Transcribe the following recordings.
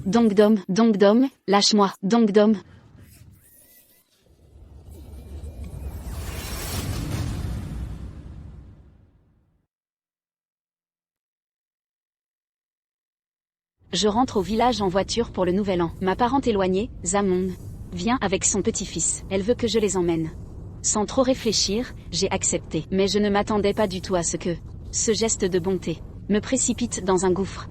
Dongdom, lâche-moi, Dongdom. Je rentre au village en voiture pour le nouvel an. Ma parente éloignée, Zamon, vient avec son petit-fils. Elle veut que je les emmène. Sans trop réfléchir, j'ai accepté. Mais je ne m'attendais pas du tout à ce geste de bonté me précipite dans un gouffre.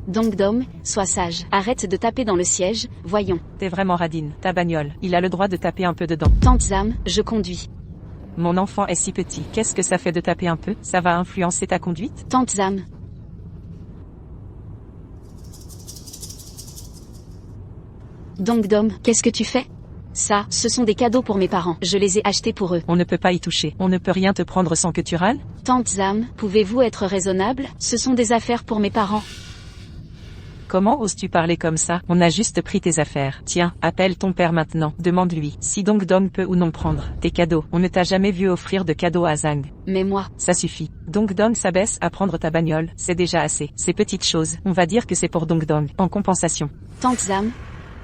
Dongdom, sois sage. Arrête de taper dans le siège, voyons. T'es vraiment radine, ta bagnole. Il a le droit de taper un peu dedans. Tante Zam, je conduis. Mon enfant est si petit. Qu'est-ce que ça fait de taper un peu? Ça va influencer ta conduite? Tante Zam. Dongdom, qu'est-ce que tu fais? Ça, ce sont des cadeaux pour mes parents. Je les ai achetés pour eux. On ne peut pas y toucher. On ne peut rien te prendre sans que tu râles? Tante Zam, pouvez-vous être raisonnable? Ce sont des affaires pour mes parents. Comment oses-tu parler comme ça? On a juste pris tes affaires. Tiens, appelle ton père maintenant. Demande-lui si Dongdom peut ou non prendre tes cadeaux. On ne t'a jamais vu offrir de cadeaux à Zhang. Mais moi... Ça suffit. Dongdong s'abaisse à prendre ta bagnole. C'est déjà assez. Ces petites choses, on va dire que c'est pour Dongdong. En compensation. Tante Zam,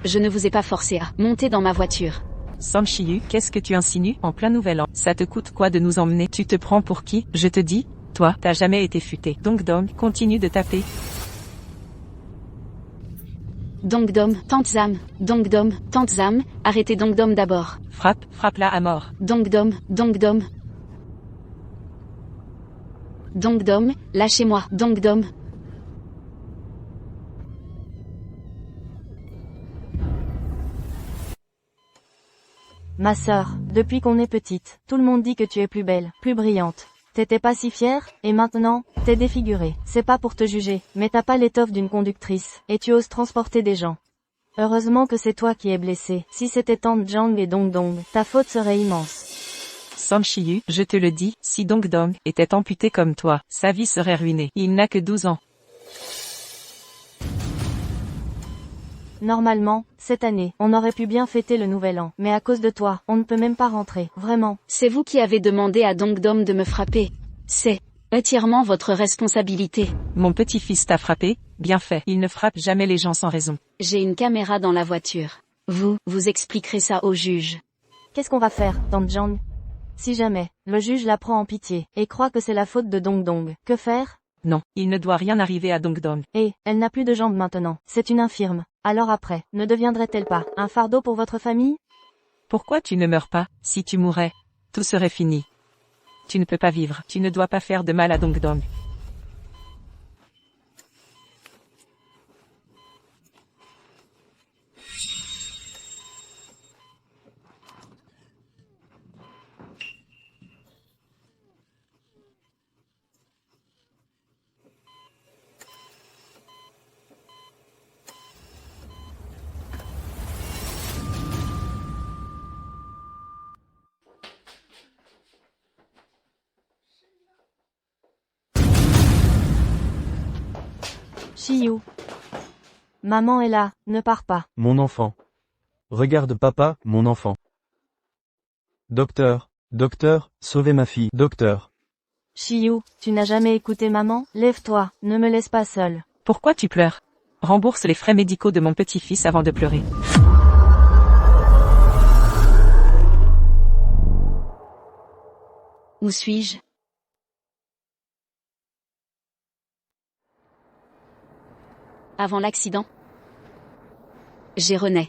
je ne vous ai pas forcé à monter dans ma voiture. Sam Shiyu, qu'est-ce que tu insinues en plein nouvel an? Ça te coûte quoi de nous emmener? Tu te prends pour qui? Je te dis, toi, t'as jamais été futé. Dongdong, continue de taper. Dongdom, Tante Zam, arrêtez Dongdom d'abord. Frappe-la à mort. Dongdom, lâchez-moi, Dongdom. Ma sœur, depuis qu'on est petite, tout le monde dit que tu es plus belle, plus brillante. T'étais pas si fière, et maintenant, t'es défigurée. C'est pas pour te juger, mais t'as pas l'étoffe d'une conductrice, et tu oses transporter des gens. Heureusement que c'est toi qui es blessé. Si c'était Tante Zhang et Dongdong, ta faute serait immense. Sam Shiyu, je te le dis, si Dongdong était amputé comme toi, sa vie serait ruinée. Il n'a que 12 ans. Normalement, cette année, on aurait pu bien fêter le nouvel an, mais à cause de toi, on ne peut même pas rentrer, vraiment. C'est vous qui avez demandé à Dongdom de me frapper. C'est entièrement votre responsabilité. Mon petit-fils t'a frappé? Bien fait. Il ne frappe jamais les gens sans raison. J'ai une caméra dans la voiture. Vous expliquerez ça au juge. Qu'est-ce qu'on va faire, Tante Zhang? Si jamais, le juge la prend en pitié, et croit que c'est la faute de Dongdong, que faire? Non, il ne doit rien arriver à Dongdong. Et, elle n'a plus de jambes maintenant, c'est une infirme. Alors après, ne deviendrait-elle pas un fardeau pour votre famille? Pourquoi tu ne meurs pas? Si tu mourais, tout serait fini. Tu ne peux pas vivre, tu ne dois pas faire de mal à Dongdong. Shiyu. Maman est là, ne pars pas. Mon enfant. Regarde papa, mon enfant. Docteur, sauvez ma fille. Docteur. Shiyu, tu n'as jamais écouté maman? Lève-toi, ne me laisse pas seule. Pourquoi tu pleures? Rembourse les frais médicaux de mon petit-fils avant de pleurer. Où suis-je? Avant l'accident, j'ai René.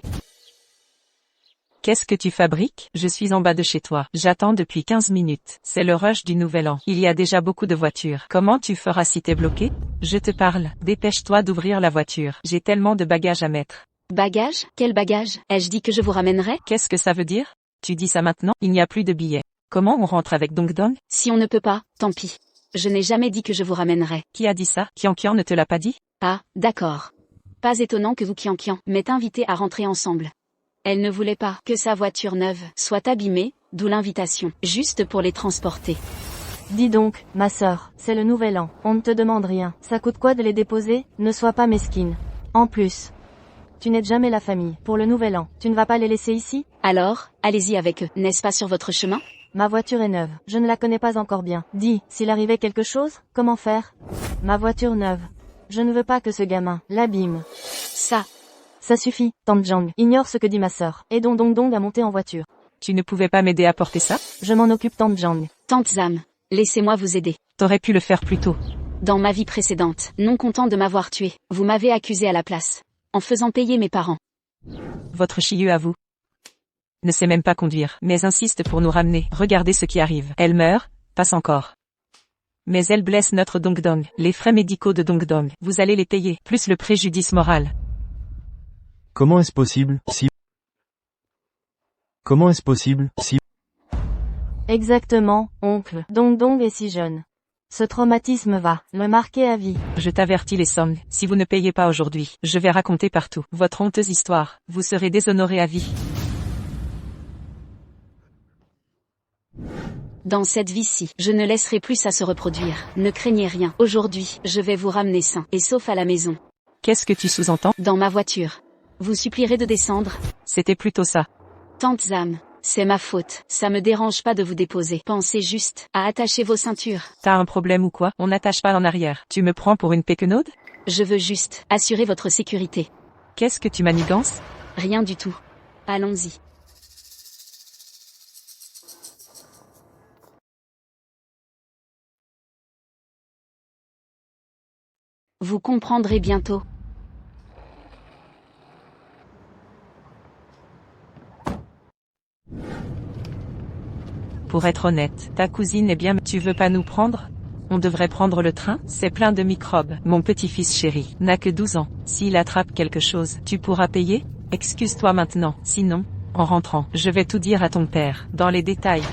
Qu'est-ce que tu fabriques? Je suis en bas de chez toi. J'attends depuis 15 minutes. C'est le rush du nouvel an. Il y a déjà beaucoup de voitures. Comment tu feras si t'es bloqué? Je te parle. Dépêche-toi d'ouvrir la voiture. J'ai tellement de bagages à mettre. Bagages? Quel bagage? Ai-je dit que je vous ramènerai? Qu'est-ce que ça veut dire? Tu dis ça maintenant? Il n'y a plus de billets. Comment on rentre avec Dongdong? Si on ne peut pas, tant pis. Je n'ai jamais dit que je vous ramènerai. Qui a dit ça? Kian ne te l'a pas dit? Ah, d'accord. Pas étonnant que vous Kian m'ait invité à rentrer ensemble. Elle ne voulait pas que sa voiture neuve soit abîmée, d'où l'invitation, juste pour les transporter. Dis donc, ma sœur, c'est le nouvel an, on ne te demande rien. Ça coûte quoi de les déposer? Ne sois pas mesquine. En plus, tu n'aides jamais la famille. Pour le nouvel an, tu ne vas pas les laisser ici? Alors, allez-y avec eux. N'est-ce pas sur votre chemin? Ma voiture est neuve, je ne la connais pas encore bien. Dis, s'il arrivait quelque chose, comment faire? Ma voiture neuve. Je ne veux pas que ce gamin l'abîme. Ça. Ça suffit, Tante Jang. Ignore ce que dit ma sœur. Aidons Dong à monter en voiture. Tu ne pouvais pas m'aider à porter ça? Je m'en occupe, Tante Jang. Tante Zam, laissez-moi vous aider. T'aurais pu le faire plus tôt. Dans ma vie précédente, non content de m'avoir tué, vous m'avez accusé à la place. En faisant payer mes parents. Votre chieux à vous ne sait même pas conduire, mais insiste pour nous ramener. Regardez ce qui arrive. Elle meurt, passe encore. Mais elle blesse notre Dongdong. Les frais médicaux de Dongdong, vous allez les payer, plus le préjudice moral. Comment est-ce possible, si... Comment est-ce possible, si... Exactement, oncle. Dong est si jeune. Ce traumatisme va le marquer à vie. Je t'avertis les Song, si vous ne payez pas aujourd'hui, je vais raconter partout votre honteuse histoire. Vous serez déshonoré à vie. Dans cette vie-ci, je ne laisserai plus ça se reproduire. Ne craignez rien. Aujourd'hui, je vais vous ramener sain et sauf à la maison. Qu'est-ce que tu sous-entends? Dans ma voiture. Vous supplierez de descendre. C'était plutôt ça. Tante Zam, c'est ma faute. Ça me dérange pas de vous déposer. Pensez juste à attacher vos ceintures. T'as un problème ou quoi? On n'attache pas en arrière. Tu me prends pour une péquenaude? Je veux juste assurer votre sécurité. Qu'est-ce que tu manigances? Rien du tout. Allons-y. Vous comprendrez bientôt. Pour être honnête, ta cousine est bien... Tu veux pas nous prendre? On devrait prendre le train, c'est plein de microbes. Mon petit-fils chéri n'a que 12 ans. S'il attrape quelque chose, tu pourras payer? Excuse-toi maintenant, sinon, en rentrant, je vais tout dire à ton père, dans les détails.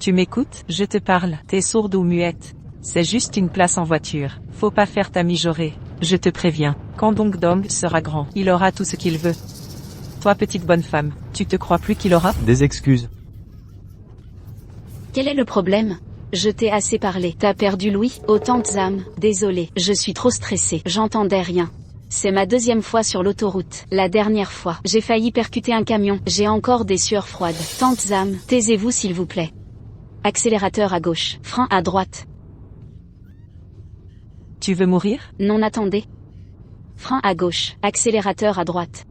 Tu m'écoutes? Je te parle, t'es sourde ou muette? C'est juste une place en voiture, faut pas faire ta mijaurée. Je te préviens, quand Dong sera grand, il aura tout ce qu'il veut. Toi petite bonne femme, tu te crois plus qu'il aura? Des excuses. Quel est le problème? Je t'ai assez parlé. T'as perdu Louis? Oh Tante Zam, désolé, je suis trop stressée, j'entendais rien. C'est ma deuxième fois sur l'autoroute. La dernière fois, j'ai failli percuter un camion. J'ai encore des sueurs froides. Tante Zam, taisez-vous s'il vous plaît. Accélérateur à gauche, frein à droite. Tu veux mourir? Non, attendez. Frein à gauche, accélérateur à droite.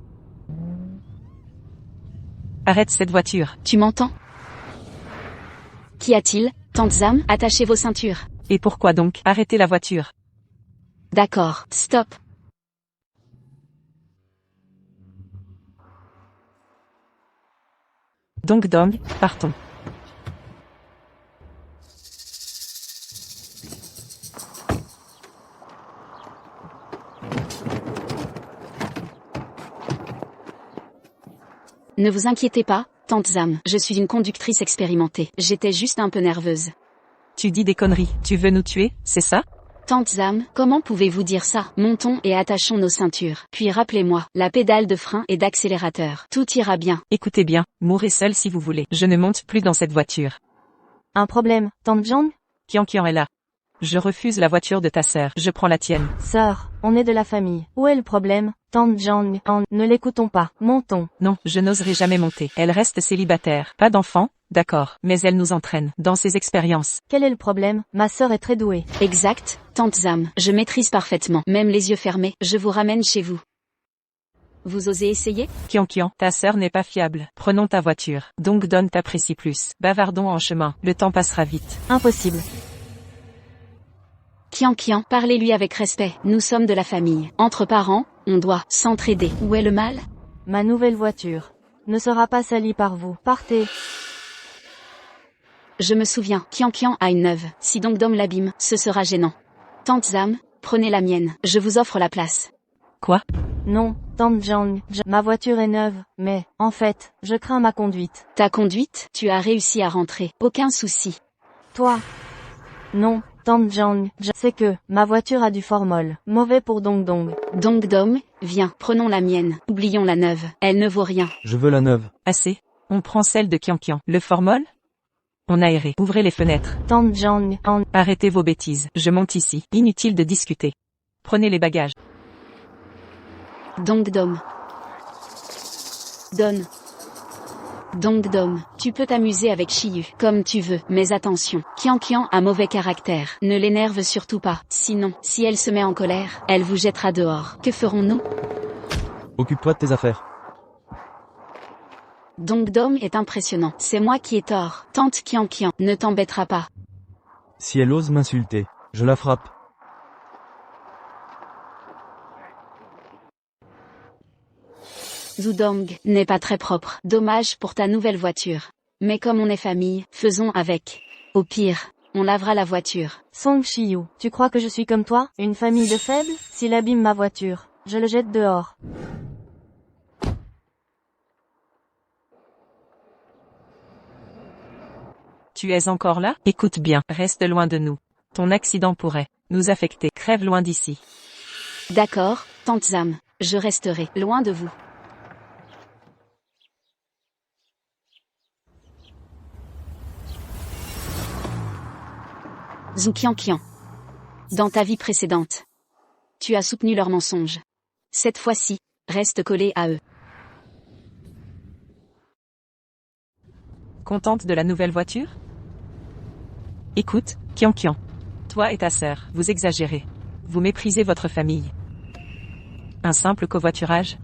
Arrête cette voiture. Tu m'entends? Qu'y a-t-il? Tante Zam, attachez vos ceintures. Et pourquoi donc? Arrêtez la voiture. D'accord, stop. Dong, partons. Ne vous inquiétez pas, Tante Zam, je suis une conductrice expérimentée. J'étais juste un peu nerveuse. Tu dis des conneries, tu veux nous tuer, c'est ça? Tante Zam, comment pouvez-vous dire ça? Montons et attachons nos ceintures. Puis rappelez-moi, la pédale de frein et d'accélérateur. Tout ira bien. Écoutez bien, mourrez seul si vous voulez. Je ne monte plus dans cette voiture. Un problème, Tante Jang? Kian est là. Je refuse la voiture de ta sœur, je prends la tienne. Sœur, on est de la famille. Où est le problème? Tante Jang, ne l'écoutons pas. Montons. Non, je n'oserai jamais monter. Elle reste célibataire. Pas d'enfant, d'accord, mais elle nous entraîne dans ses expériences. Quel est le problème? Ma sœur est très douée. Exact, Tante Zam, je maîtrise parfaitement. Même les yeux fermés, je vous ramène chez vous. Vous osez essayer? Kian, ta sœur n'est pas fiable. Prenons ta voiture. Donc t'apprécie plus. Bavardons en chemin, le temps passera vite. Impossible. Kian, parlez-lui avec respect. Nous sommes de la famille. Entre parents, on doit s'entraider. Où est le mal? Ma nouvelle voiture ne sera pas salie par vous. Partez. Je me souviens, Kian a une neuve. Si Dong l'abîme, ce sera gênant. Tante Zam, prenez la mienne. Je vous offre la place. Quoi? Non, Tante Jang, ma voiture est neuve, mais, en fait, je crains ma conduite. Ta conduite? Tu as réussi à rentrer. Aucun souci. Toi? Non, Tante Jang, c'est que, ma voiture a du formol. Mauvais pour Dong. Dong, viens, prenons la mienne. Oublions la neuve. Elle ne vaut rien. Je veux la neuve. Assez. On prend celle de Kian. Le formol? On aéré. Ouvrez les fenêtres. Tante Jang, Arrêtez vos bêtises. Je monte ici. Inutile de discuter. Prenez les bagages. Dong. Donne. Donc Dom, tu peux t'amuser avec Chiyu, comme tu veux, mais attention, Qian Qian a mauvais caractère. Ne l'énerve surtout pas, sinon, si elle se met en colère, elle vous jettera dehors. Que ferons-nous? Occupe-toi de tes affaires. Donc Dom est impressionnant. C'est moi qui ai tort. Tante Qian Qian ne t'embêtera pas. Si elle ose m'insulter, je la frappe. Zudong n'est pas très propre. Dommage pour ta nouvelle voiture. Mais comme on est famille, faisons avec. Au pire, on lavera la voiture. Song Shiyu, tu crois que je suis comme toi, une famille de faibles? S'il abîme ma voiture, je le jette dehors. Tu es encore là? Écoute bien, reste loin de nous. Ton accident pourrait nous affecter. Crève loin d'ici. D'accord, tante Zam. Je resterai loin de vous. Zhu Qian. Dans ta vie précédente, tu as soutenu leurs mensonges. Cette fois-ci, reste collé à eux. Contente de la nouvelle voiture? Écoute, Qian Qian. Toi et ta sœur, vous exagérez. Vous méprisez votre famille. Un simple covoiturage?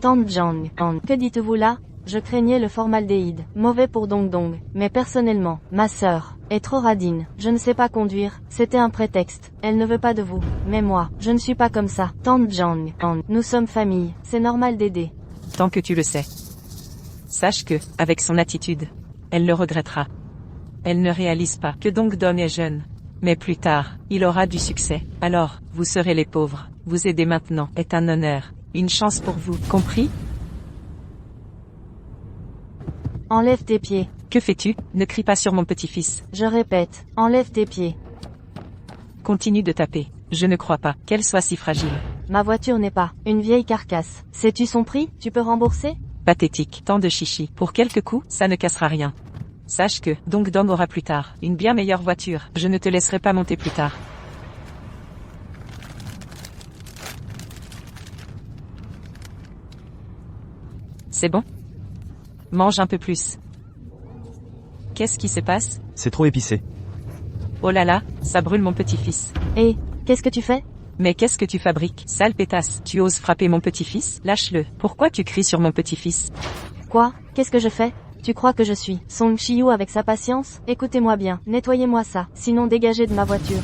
Tante Zhang, que dites-vous là? Je craignais le formaldéhyde, mauvais pour Dong Dong, mais personnellement, ma sœur est trop radine, je ne sais pas conduire, c'était un prétexte, elle ne veut pas de vous, mais moi, je ne suis pas comme ça. Tante Zhang, nous sommes famille, c'est normal d'aider. Tant que tu le sais. Sache que, avec son attitude, elle le regrettera. Elle ne réalise pas que Dong Dong est jeune. Mais plus tard, il aura du succès. Alors, vous serez les pauvres. Vous aider maintenant est un honneur, une chance pour vous, compris? Enlève tes pieds. Que fais-tu? Ne crie pas sur mon petit-fils. Je répète, enlève tes pieds. Continue de taper. Je ne crois pas qu'elle soit si fragile. Ma voiture n'est pas une vieille carcasse. Sais-tu son prix? Tu peux rembourser? Pathétique, tant de chichi. Pour quelques coups, ça ne cassera rien. Sache que Dong Dong aura plus tard une bien meilleure voiture. Je ne te laisserai pas monter plus tard. C'est bon? Mange un peu plus. Qu'est-ce qui se passe? C'est trop épicé. Oh là là, ça brûle mon petit-fils. Et, qu'est-ce que tu fais? Mais qu'est-ce que tu fabriques, sale pétasse? Tu oses frapper mon petit-fils? Lâche-le. Pourquoi tu cries sur mon petit-fils? Quoi? Qu'est-ce que je fais? Tu crois que je suis Song Shiyu avec sa patience? Écoutez-moi bien, nettoyez-moi ça, sinon dégagez de ma voiture.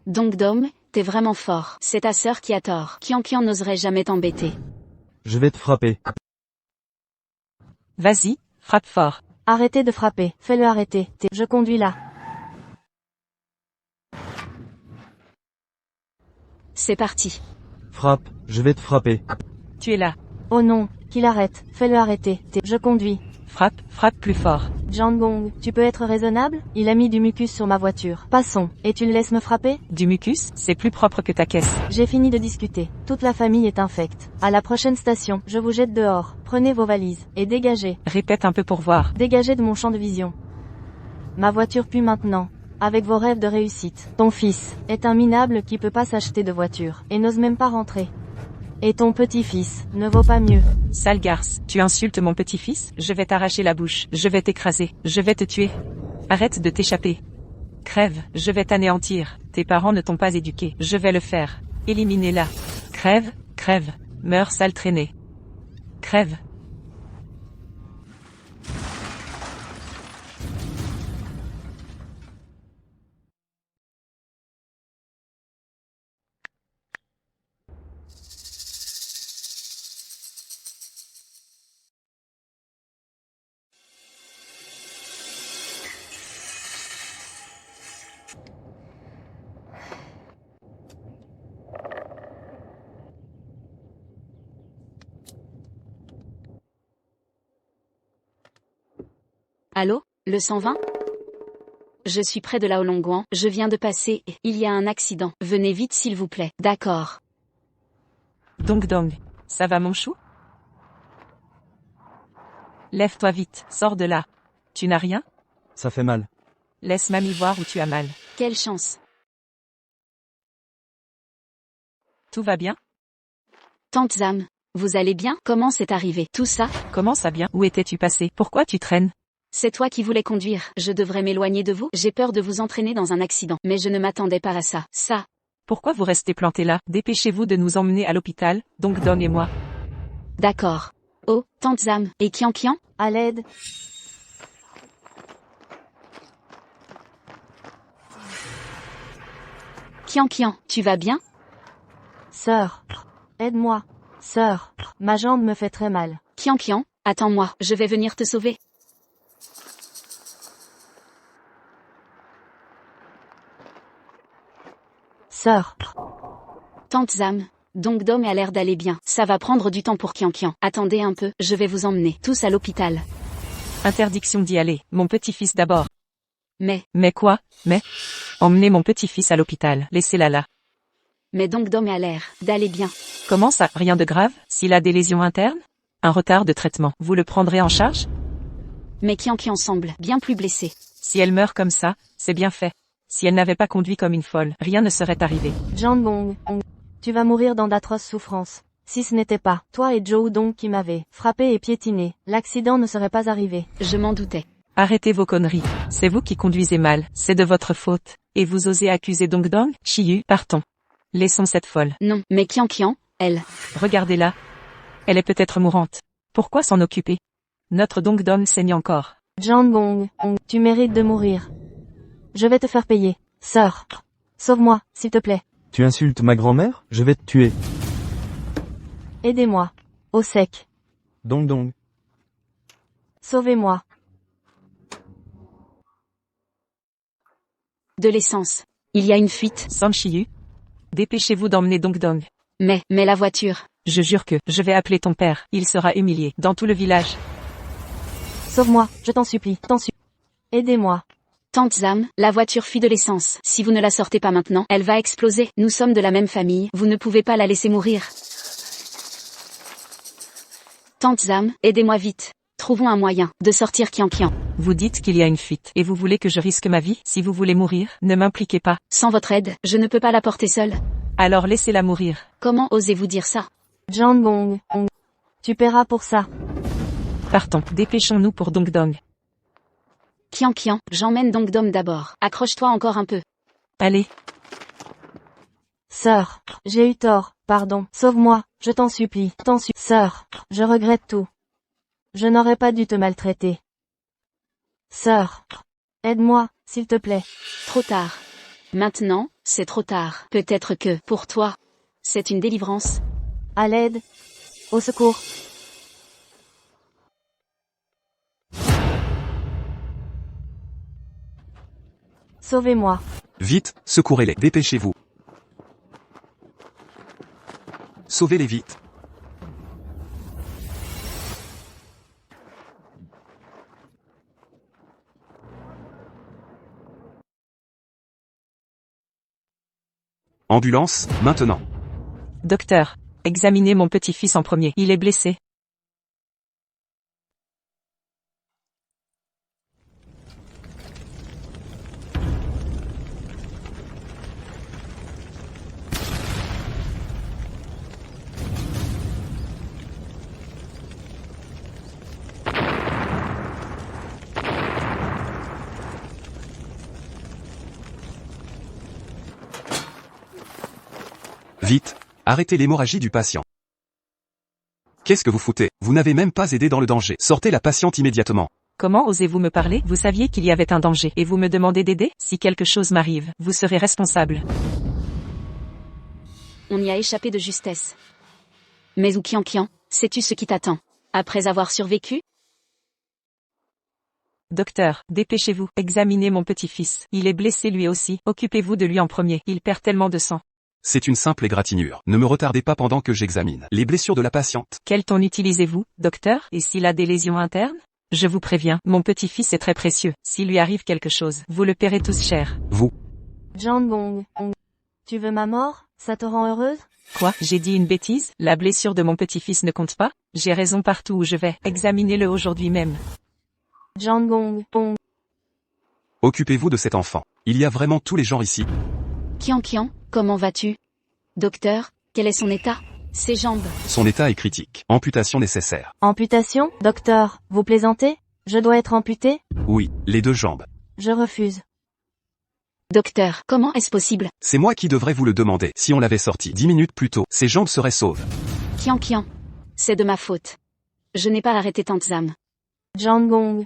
Donc Dom, t'es vraiment fort. C'est ta sœur qui a tort. Qian Qian n'oserait jamais t'embêter. Je vais te frapper. Vas-y, frappe fort. Arrêtez de frapper, fais-le arrêter, je conduis là. C'est parti. Frappe, je vais te frapper. Tu es là. Oh non, qu'il arrête, fais-le arrêter, je conduis. Frappe, frappe plus fort. Jangong, tu peux être raisonnable? Il a mis du mucus sur ma voiture. Passons, et tu le laisses me frapper? Du mucus, c'est plus propre que ta caisse. J'ai fini de discuter. Toute la famille est infecte. À la prochaine station, je vous jette dehors. Prenez vos valises, et dégagez. Répète un peu pour voir. Dégagez de mon champ de vision. Ma voiture pue maintenant. Avec vos rêves de réussite. Ton fils est un minable qui peut pas s'acheter de voiture, et n'ose même pas rentrer. Et ton petit-fils ne vaut pas mieux. Sale garce, tu insultes mon petit-fils? Je vais t'arracher la bouche, je vais t'écraser, je vais te tuer. Arrête de t'échapper. Crève, je vais t'anéantir. Tes parents ne t'ont pas éduqué, je vais le faire. Éliminez-la. Crève, crève, meurs sale traînée. Crève. Allô, le 120? Je suis près de la Holongwan, je viens de passer, il y a un accident. Venez vite s'il vous plaît. D'accord. Dong Dong. Ça va mon chou? Lève-toi vite, sors de là. Tu n'as rien? Ça fait mal. Laisse mamie voir où tu as mal. Quelle chance. Tout va bien? Tante Zam, Vous allez bien? Comment c'est arrivé? Tout ça? Comment ça bien? Où étais-tu passé? Pourquoi tu traînes? C'est toi qui voulais conduire. Je devrais m'éloigner de vous? J'ai peur de vous entraîner dans un accident. Mais je ne m'attendais pas à ça. Ça. Pourquoi vous restez planté là? Dépêchez-vous de nous emmener à l'hôpital, donc Dong et moi. D'accord. Oh, tante Zam. Et Kian Kian? À l'aide. Kian Kian, tu vas bien? Sœur. Aide-moi. Sœur. Ma jambe me fait très mal. Kian Kian, attends-moi, je vais venir te sauver. Sœur. Tante Zam. Donc Dom a l'air d'aller bien. Ça va prendre du temps pour Kian Kian. Attendez un peu, je vais vous emmener tous à l'hôpital. Interdiction d'y aller, mon petit-fils d'abord. Mais quoi? Emmenez mon petit-fils à l'hôpital, laissez-la là. donc Dom a l'air d'aller bien. Comment ça? Rien de grave? S'il a des lésions internes? Un retard de traitement, vous le prendrez en charge? Mais Kian Kian semble bien plus blessé. Si elle meurt comme ça, c'est bien fait. Si elle n'avait pas conduit comme une folle, rien ne serait arrivé. Jandong. Tu vas mourir dans d'atroces souffrances. Si ce n'était pas toi et Joe Dong qui m'avaient frappé et piétiné, l'accident ne serait pas arrivé. Je m'en doutais. Arrêtez vos conneries. C'est vous qui conduisez mal, c'est de votre faute. Et vous osez accuser Dong Dong? Chiyu, partons. Laissons cette folle. Non, mais Kian Kian, elle. Regardez-la. Elle est peut-être mourante. Pourquoi s'en occuper? Notre Dong Dong saigne encore. Jandong, tu mérites de mourir. Je vais te faire payer. Sœur. Sauve-moi, s'il te plaît. Tu insultes ma grand-mère? Je vais te tuer. Aidez-moi. Au sec. Dong Dong. Sauvez-moi. De l'essence. Il y a une fuite. San Chiyu. Dépêchez-vous d'emmener Dong Dong. Mais la voiture. Je jure que je vais appeler ton père. Il sera humilié dans tout le village. Sauve-moi, je t'en supplie. Aidez-moi. Tante Zam, la voiture fuit de l'essence. Si vous ne la sortez pas maintenant, elle va exploser. Nous sommes de la même famille, vous ne pouvez pas la laisser mourir. Tante Zam, aidez-moi vite. Trouvons un moyen de sortir Kian Kian. Vous dites qu'il y a une fuite, et vous voulez que je risque ma vie? Si vous voulez mourir, ne m'impliquez pas. Sans votre aide, je ne peux pas la porter seule. Alors laissez-la mourir. Comment osez-vous dire ça? Jandong. Tu paieras pour ça. Partons, dépêchons-nous pour Dong Dong. Kian Kian, j'emmène donc Dom d'abord. Accroche-toi encore un peu. Allez. Sœur, j'ai eu tort, pardon. Sauve-moi, je t'en supplie. Sœur, je regrette tout. Je n'aurais pas dû te maltraiter. Sœur, aide-moi, s'il te plaît. Trop tard. Maintenant, c'est trop tard. Peut-être que, pour toi, c'est une délivrance. À l'aide. Au secours. Sauvez-moi. Vite, secourez-les, dépêchez-vous. Sauvez-les vite. Ambulance, maintenant. Docteur, examinez mon petit-fils en premier. Il est blessé. Vite, arrêtez l'hémorragie du patient. Qu'est-ce que vous foutez? Vous n'avez même pas aidé dans le danger. Sortez la patiente immédiatement. Comment osez-vous me parler? Vous saviez qu'il y avait un danger, et vous me demandez d'aider? Si quelque chose m'arrive, vous serez responsable. On y a échappé de justesse. Mais où Kian Kian, sais-tu ce qui t'attend? Après avoir survécu? Docteur, dépêchez-vous, examinez mon petit-fils. Il est blessé lui aussi, occupez-vous de lui en premier, il perd tellement de sang. C'est une simple égratignure. Ne me retardez pas pendant que j'examine les blessures de la patiente. Quel ton utilisez-vous, docteur? Et s'il a des lésions internes? Je vous préviens, mon petit-fils est très précieux. S'il lui arrive quelque chose, vous le paierez tous cher. Vous. Jandong. Tu veux ma mort? Ça te rend heureuse? Quoi? J'ai dit une bêtise? La blessure de mon petit-fils ne compte pas? J'ai raison partout où je vais. Examinez-le aujourd'hui même. Jandong. Occupez-vous de cet enfant. Il y a vraiment tous les genres ici. Kian Kian, comment vas-tu? Docteur, quel est son état? Ses jambes. Son état est critique. Amputation nécessaire. Amputation? Docteur, vous plaisantez? Je dois être amputé? Oui, les deux jambes. Je refuse. Docteur, comment est-ce possible? C'est moi qui devrais vous le demander. Si on l'avait sorti 10 minutes plus tôt, ses jambes seraient sauves. Kian. C'est de ma faute. Je n'ai pas arrêté Tante Zam. Jangong,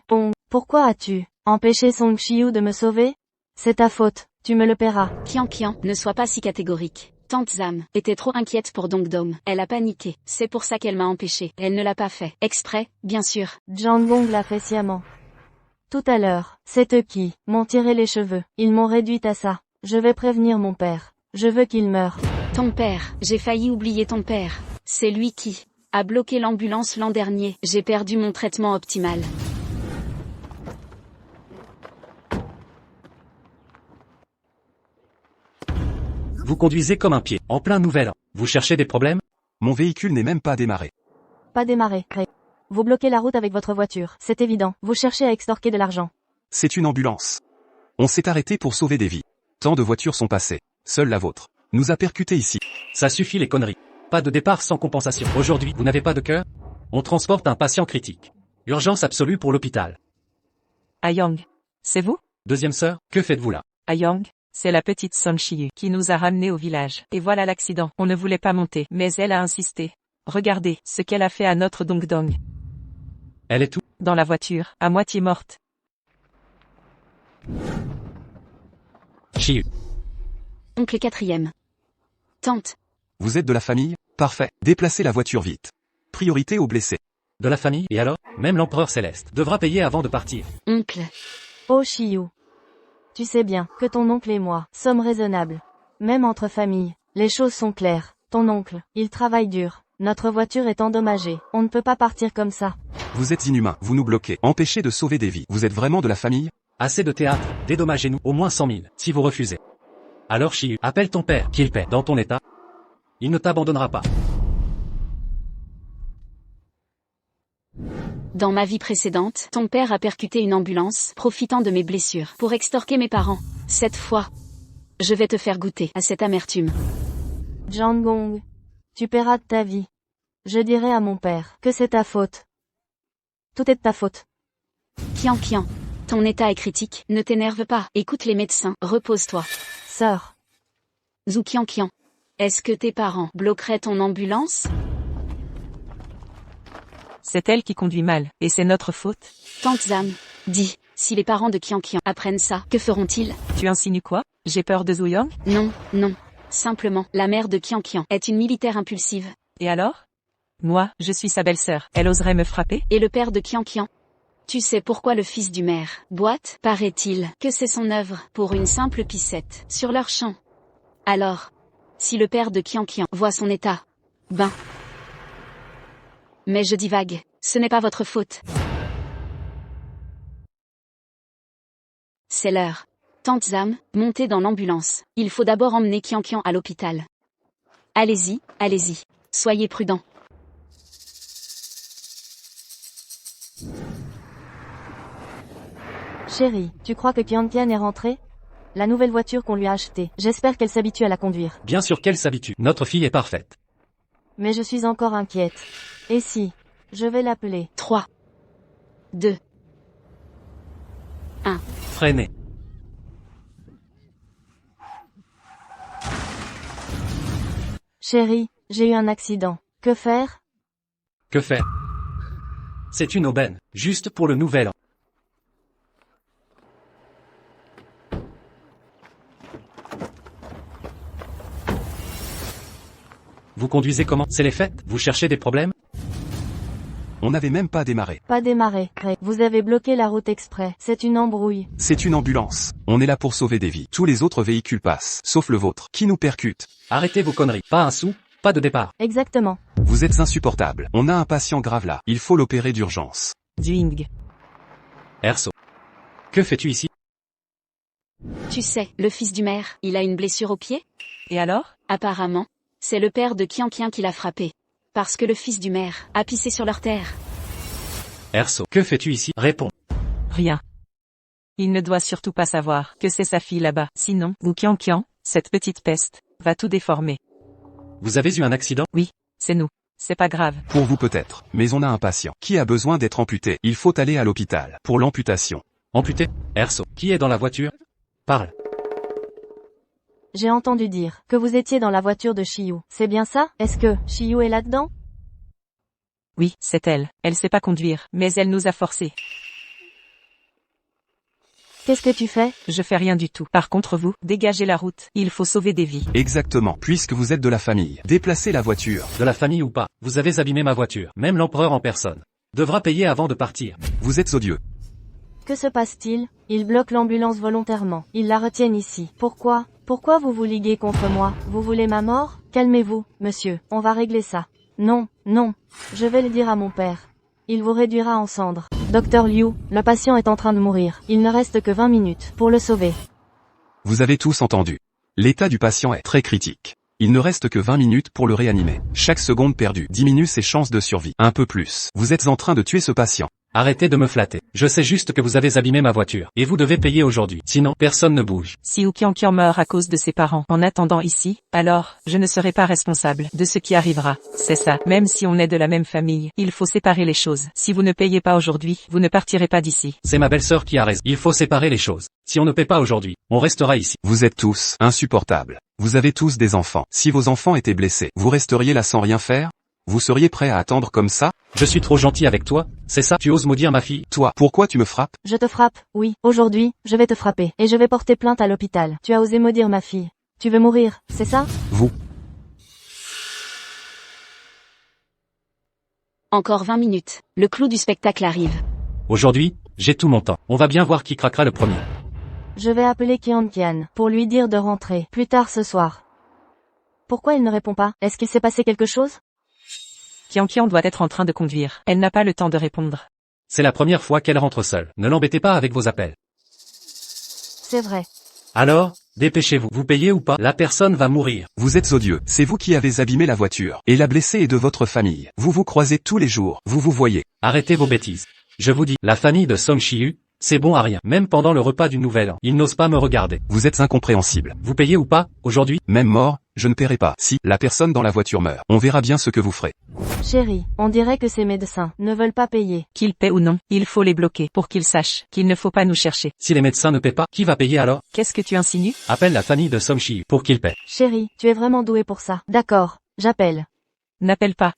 pourquoi as-tu empêché Song Shiyu de me sauver? C'est ta faute, tu me le paieras. Kian, ne sois pas si catégorique. Tante Zam était trop inquiète pour Dongdong. Elle a paniqué. C'est pour ça qu'elle m'a empêché. Elle ne l'a pas fait. Exprès, bien sûr. Jangong l'a fait sciemment. Tout à l'heure, c'est eux qui m'ont tiré les cheveux. Ils m'ont réduite à ça. Je vais prévenir mon père. Je veux qu'il meure. Ton père, j'ai failli oublier ton père. C'est lui qui a bloqué l'ambulance l'an dernier. J'ai perdu mon traitement optimal. Vous conduisez comme un pied, en plein nouvel an. Vous cherchez des problèmes? Mon véhicule n'est même pas démarré. Pas démarrer. Vous bloquez la route avec votre voiture, c'est évident. Vous cherchez à extorquer de l'argent. C'est une ambulance. On s'est arrêté pour sauver des vies. Tant de voitures sont passées. Seule la vôtre nous a percuté ici. Ça suffit les conneries. Pas de départ sans compensation. Aujourd'hui, vous n'avez pas de cœur? On transporte un patient critique. Urgence absolue pour l'hôpital. Ayang. C'est vous? Deuxième sœur, que faites-vous là? Ayang, c'est la petite Son Shiyu qui nous a ramenés au village. Et voilà l'accident. On ne voulait pas monter, mais elle a insisté. Regardez ce qu'elle a fait à notre Dongdong. Elle est où? Dans la voiture, à moitié morte. Shiyu. Oncle quatrième. Tante. Vous êtes de la famille? Parfait. Déplacez la voiture vite. Priorité aux blessés. De la famille, et alors? Même l'empereur céleste devra payer avant de partir. Oncle. Oh Shiyu. Tu sais bien que ton oncle et moi sommes raisonnables. Même entre familles, les choses sont claires. Ton oncle, il travaille dur. Notre voiture est endommagée. On ne peut pas partir comme ça. Vous êtes inhumain. Vous nous bloquez. Empêchez de sauver des vies. Vous êtes vraiment de la famille? Assez de théâtre, dédommagez-nous au moins 100 000, si vous refusez. Alors Shiyu, appelle ton père, qu'il paie. Dans ton état, il ne t'abandonnera pas. Dans ma vie précédente, ton père a percuté une ambulance, profitant de mes blessures, pour extorquer mes parents. Cette fois, je vais te faire goûter à cette amertume. Jangong, tu paieras de ta vie. Je dirai à mon père que c'est ta faute. Tout est de ta faute. Kian, ton état est critique, ne t'énerve pas, écoute les médecins, repose-toi. Sœur. Zhu Kian, est-ce que tes parents bloqueraient ton ambulance? C'est elle qui conduit mal, et c'est notre faute. Tante Zam, dis, si les parents de Kian apprennent ça, que feront-ils? Tu insinues quoi? J'ai peur de Zuyang? Non. Simplement, la mère de Kian est une militaire impulsive. Et alors? Moi, je suis sa belle-sœur. Elle oserait me frapper? Et le père de Kian? Tu sais pourquoi le fils du maire boite? Paraît-il que c'est son œuvre, pour une simple pissette, sur leur champ. Alors, si le père de Kian voit son état, ben... Mais je divague, ce n'est pas votre faute. C'est l'heure. Tante Zam, montez dans l'ambulance. Il faut d'abord emmener Kian à l'hôpital. Allez-y. Soyez prudents. Chérie, tu crois que Kian est rentrée? La nouvelle voiture qu'on lui a achetée, j'espère qu'elle s'habitue à la conduire. Bien sûr qu'elle s'habitue. Notre fille est parfaite. Mais je suis encore inquiète. Et si? Je vais l'appeler. 3, 2, 1. Freinez. Chérie, j'ai eu un accident. Que faire? Que faire? C'est une aubaine, juste pour le nouvel an. Vous conduisez comment? C'est les fêtes? Vous cherchez des problèmes? On n'avait même pas démarré. Pas démarrer. Vous avez bloqué la route exprès. C'est une embrouille. C'est une ambulance. On est là pour sauver des vies. Tous les autres véhicules passent, sauf le vôtre, qui nous percute. Arrêtez vos conneries. Pas un sou, pas de départ. Exactement. Vous êtes insupportable. On a un patient grave là. Il faut l'opérer d'urgence. Duing. Erso. Que fais-tu ici? Tu sais, le fils du maire, il a une blessure au pied? Et alors? Apparemment, c'est le père de Kian qui l'a frappé. Parce que le fils du maire a pissé sur leur terre. Erso. Que fais-tu ici? Réponds. Rien. Il ne doit surtout pas savoir que c'est sa fille là-bas. Sinon, Wu Kian, cette petite peste, va tout déformer. Vous avez eu un accident? Oui. C'est nous. C'est pas grave. Pour vous peut-être, mais on a un patient qui a besoin d'être amputé. Il faut aller à l'hôpital pour l'amputation. Amputé. Erso. Qui est dans la voiture? Parle. J'ai entendu dire que vous étiez dans la voiture de Shiyu. C'est bien ça? Est-ce que Shiyu est là-dedans? Oui, c'est elle. Elle sait pas conduire, mais elle nous a forcés. Qu'est-ce que tu fais? Je fais rien du tout. Par contre vous, dégagez la route. Il faut sauver des vies. Exactement, puisque vous êtes de la famille. Déplacez la voiture. De la famille ou pas, vous avez abîmé ma voiture. Même l'empereur en personne devra payer avant de partir. Vous êtes odieux. Que se passe-t-il? Ils bloquent l'ambulance volontairement. Ils la retiennent ici. Pourquoi? Pourquoi vous vous liguez contre moi? Vous voulez ma mort? Calmez-vous, monsieur. On va régler ça. Non, non. Je vais le dire à mon père. Il vous réduira en cendres. Docteur Liu, le patient est en train de mourir. Il ne reste que 20 minutes pour le sauver. Vous avez tous entendu. L'état du patient est très critique. Il ne reste que 20 minutes pour le réanimer. Chaque seconde perdue diminue ses chances de survie. Un peu plus. Vous êtes en train de tuer ce patient. Arrêtez de me flatter. Je sais juste que vous avez abîmé ma voiture. Et vous devez payer aujourd'hui. Sinon, personne ne bouge. Si Oukiankian meurt à cause de ses parents en attendant ici, alors, je ne serai pas responsable de ce qui arrivera. C'est ça. Même si on est de la même famille, il faut séparer les choses. Si vous ne payez pas aujourd'hui, vous ne partirez pas d'ici. C'est ma belle-sœur qui a raison. Il faut séparer les choses. Si on ne paie pas aujourd'hui, on restera ici. Vous êtes tous insupportables. Vous avez tous des enfants. Si vos enfants étaient blessés, vous resteriez là sans rien faire? Vous seriez prêt à attendre comme ça? Je suis trop gentil avec toi, c'est ça? Tu oses maudire ma fille? Toi, pourquoi tu me frappes? Je te frappe, oui. Aujourd'hui, je vais te frapper. Et je vais porter plainte à l'hôpital. Tu as osé maudire ma fille. Tu veux mourir, c'est ça? Vous. Encore 20 minutes. Le clou du spectacle arrive. Aujourd'hui, j'ai tout mon temps. On va bien voir qui craquera le premier. Je vais appeler Kian pour lui dire de rentrer plus tard ce soir. Pourquoi il ne répond pas? Est-ce qu'il s'est passé quelque chose? Kiankian doit être en train de conduire. Elle n'a pas le temps de répondre. C'est la première fois qu'elle rentre seule. Ne l'embêtez pas avec vos appels. C'est vrai. Alors, dépêchez-vous. Vous payez ou pas? La personne va mourir. Vous êtes odieux. C'est vous qui avez abîmé la voiture. Et la blessée est de votre famille. Vous vous croisez tous les jours. Vous vous voyez. Arrêtez vos bêtises. Je vous dis, la famille de Song Shiyu, c'est bon à rien. Même pendant le repas du Nouvel An, ils n'osent pas me regarder. Vous êtes incompréhensible. Vous payez ou pas, aujourd'hui? Même mort, je ne paierai pas. Si la personne dans la voiture meurt, on verra bien ce que vous ferez. Chérie, on dirait que ces médecins ne veulent pas payer. Qu'ils paient ou non, il faut les bloquer pour qu'ils sachent qu'il ne faut pas nous chercher. Si les médecins ne paient pas, qui va payer alors? Qu'est-ce que tu insinues? Appelle la famille de Song Shiyu pour qu'ils paient. Chérie, tu es vraiment douée pour ça. D'accord, j'appelle. N'appelle pas.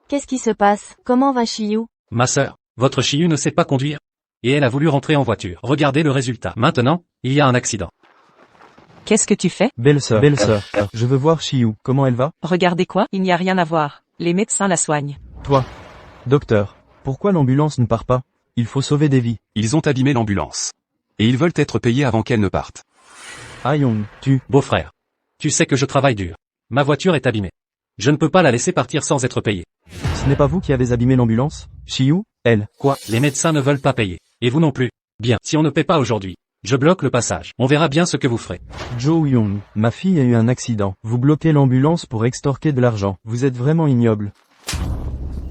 Qu'est-ce qui se passe? Comment va Shiyu? Ma sœur, votre Shiyu ne sait pas conduire. Et elle a voulu rentrer en voiture. Regardez le résultat. Maintenant, il y a un accident. Qu'est-ce que tu fais? Belle-sœur, je veux voir Shiyu. Comment elle va? Regardez quoi? Il n'y a rien à voir. Les médecins la soignent. Toi. Docteur. Pourquoi l'ambulance ne part pas? Il faut sauver des vies. Ils ont abîmé l'ambulance. Et ils veulent être payés avant qu'elle ne parte. Ayong, tu. Beau-frère. Tu sais que je travaille dur. Ma voiture est abîmée. Je ne peux pas la laisser partir sans être payé. Ce n'est pas vous qui avez abîmé l'ambulance? Shiyu? Elle. Quoi? Les médecins ne veulent pas payer. Et vous non plus. Bien, si on ne paie pas aujourd'hui, je bloque le passage. On verra bien ce que vous ferez. Jo Young, ma fille a eu un accident. Vous bloquez l'ambulance pour extorquer de l'argent. Vous êtes vraiment ignoble.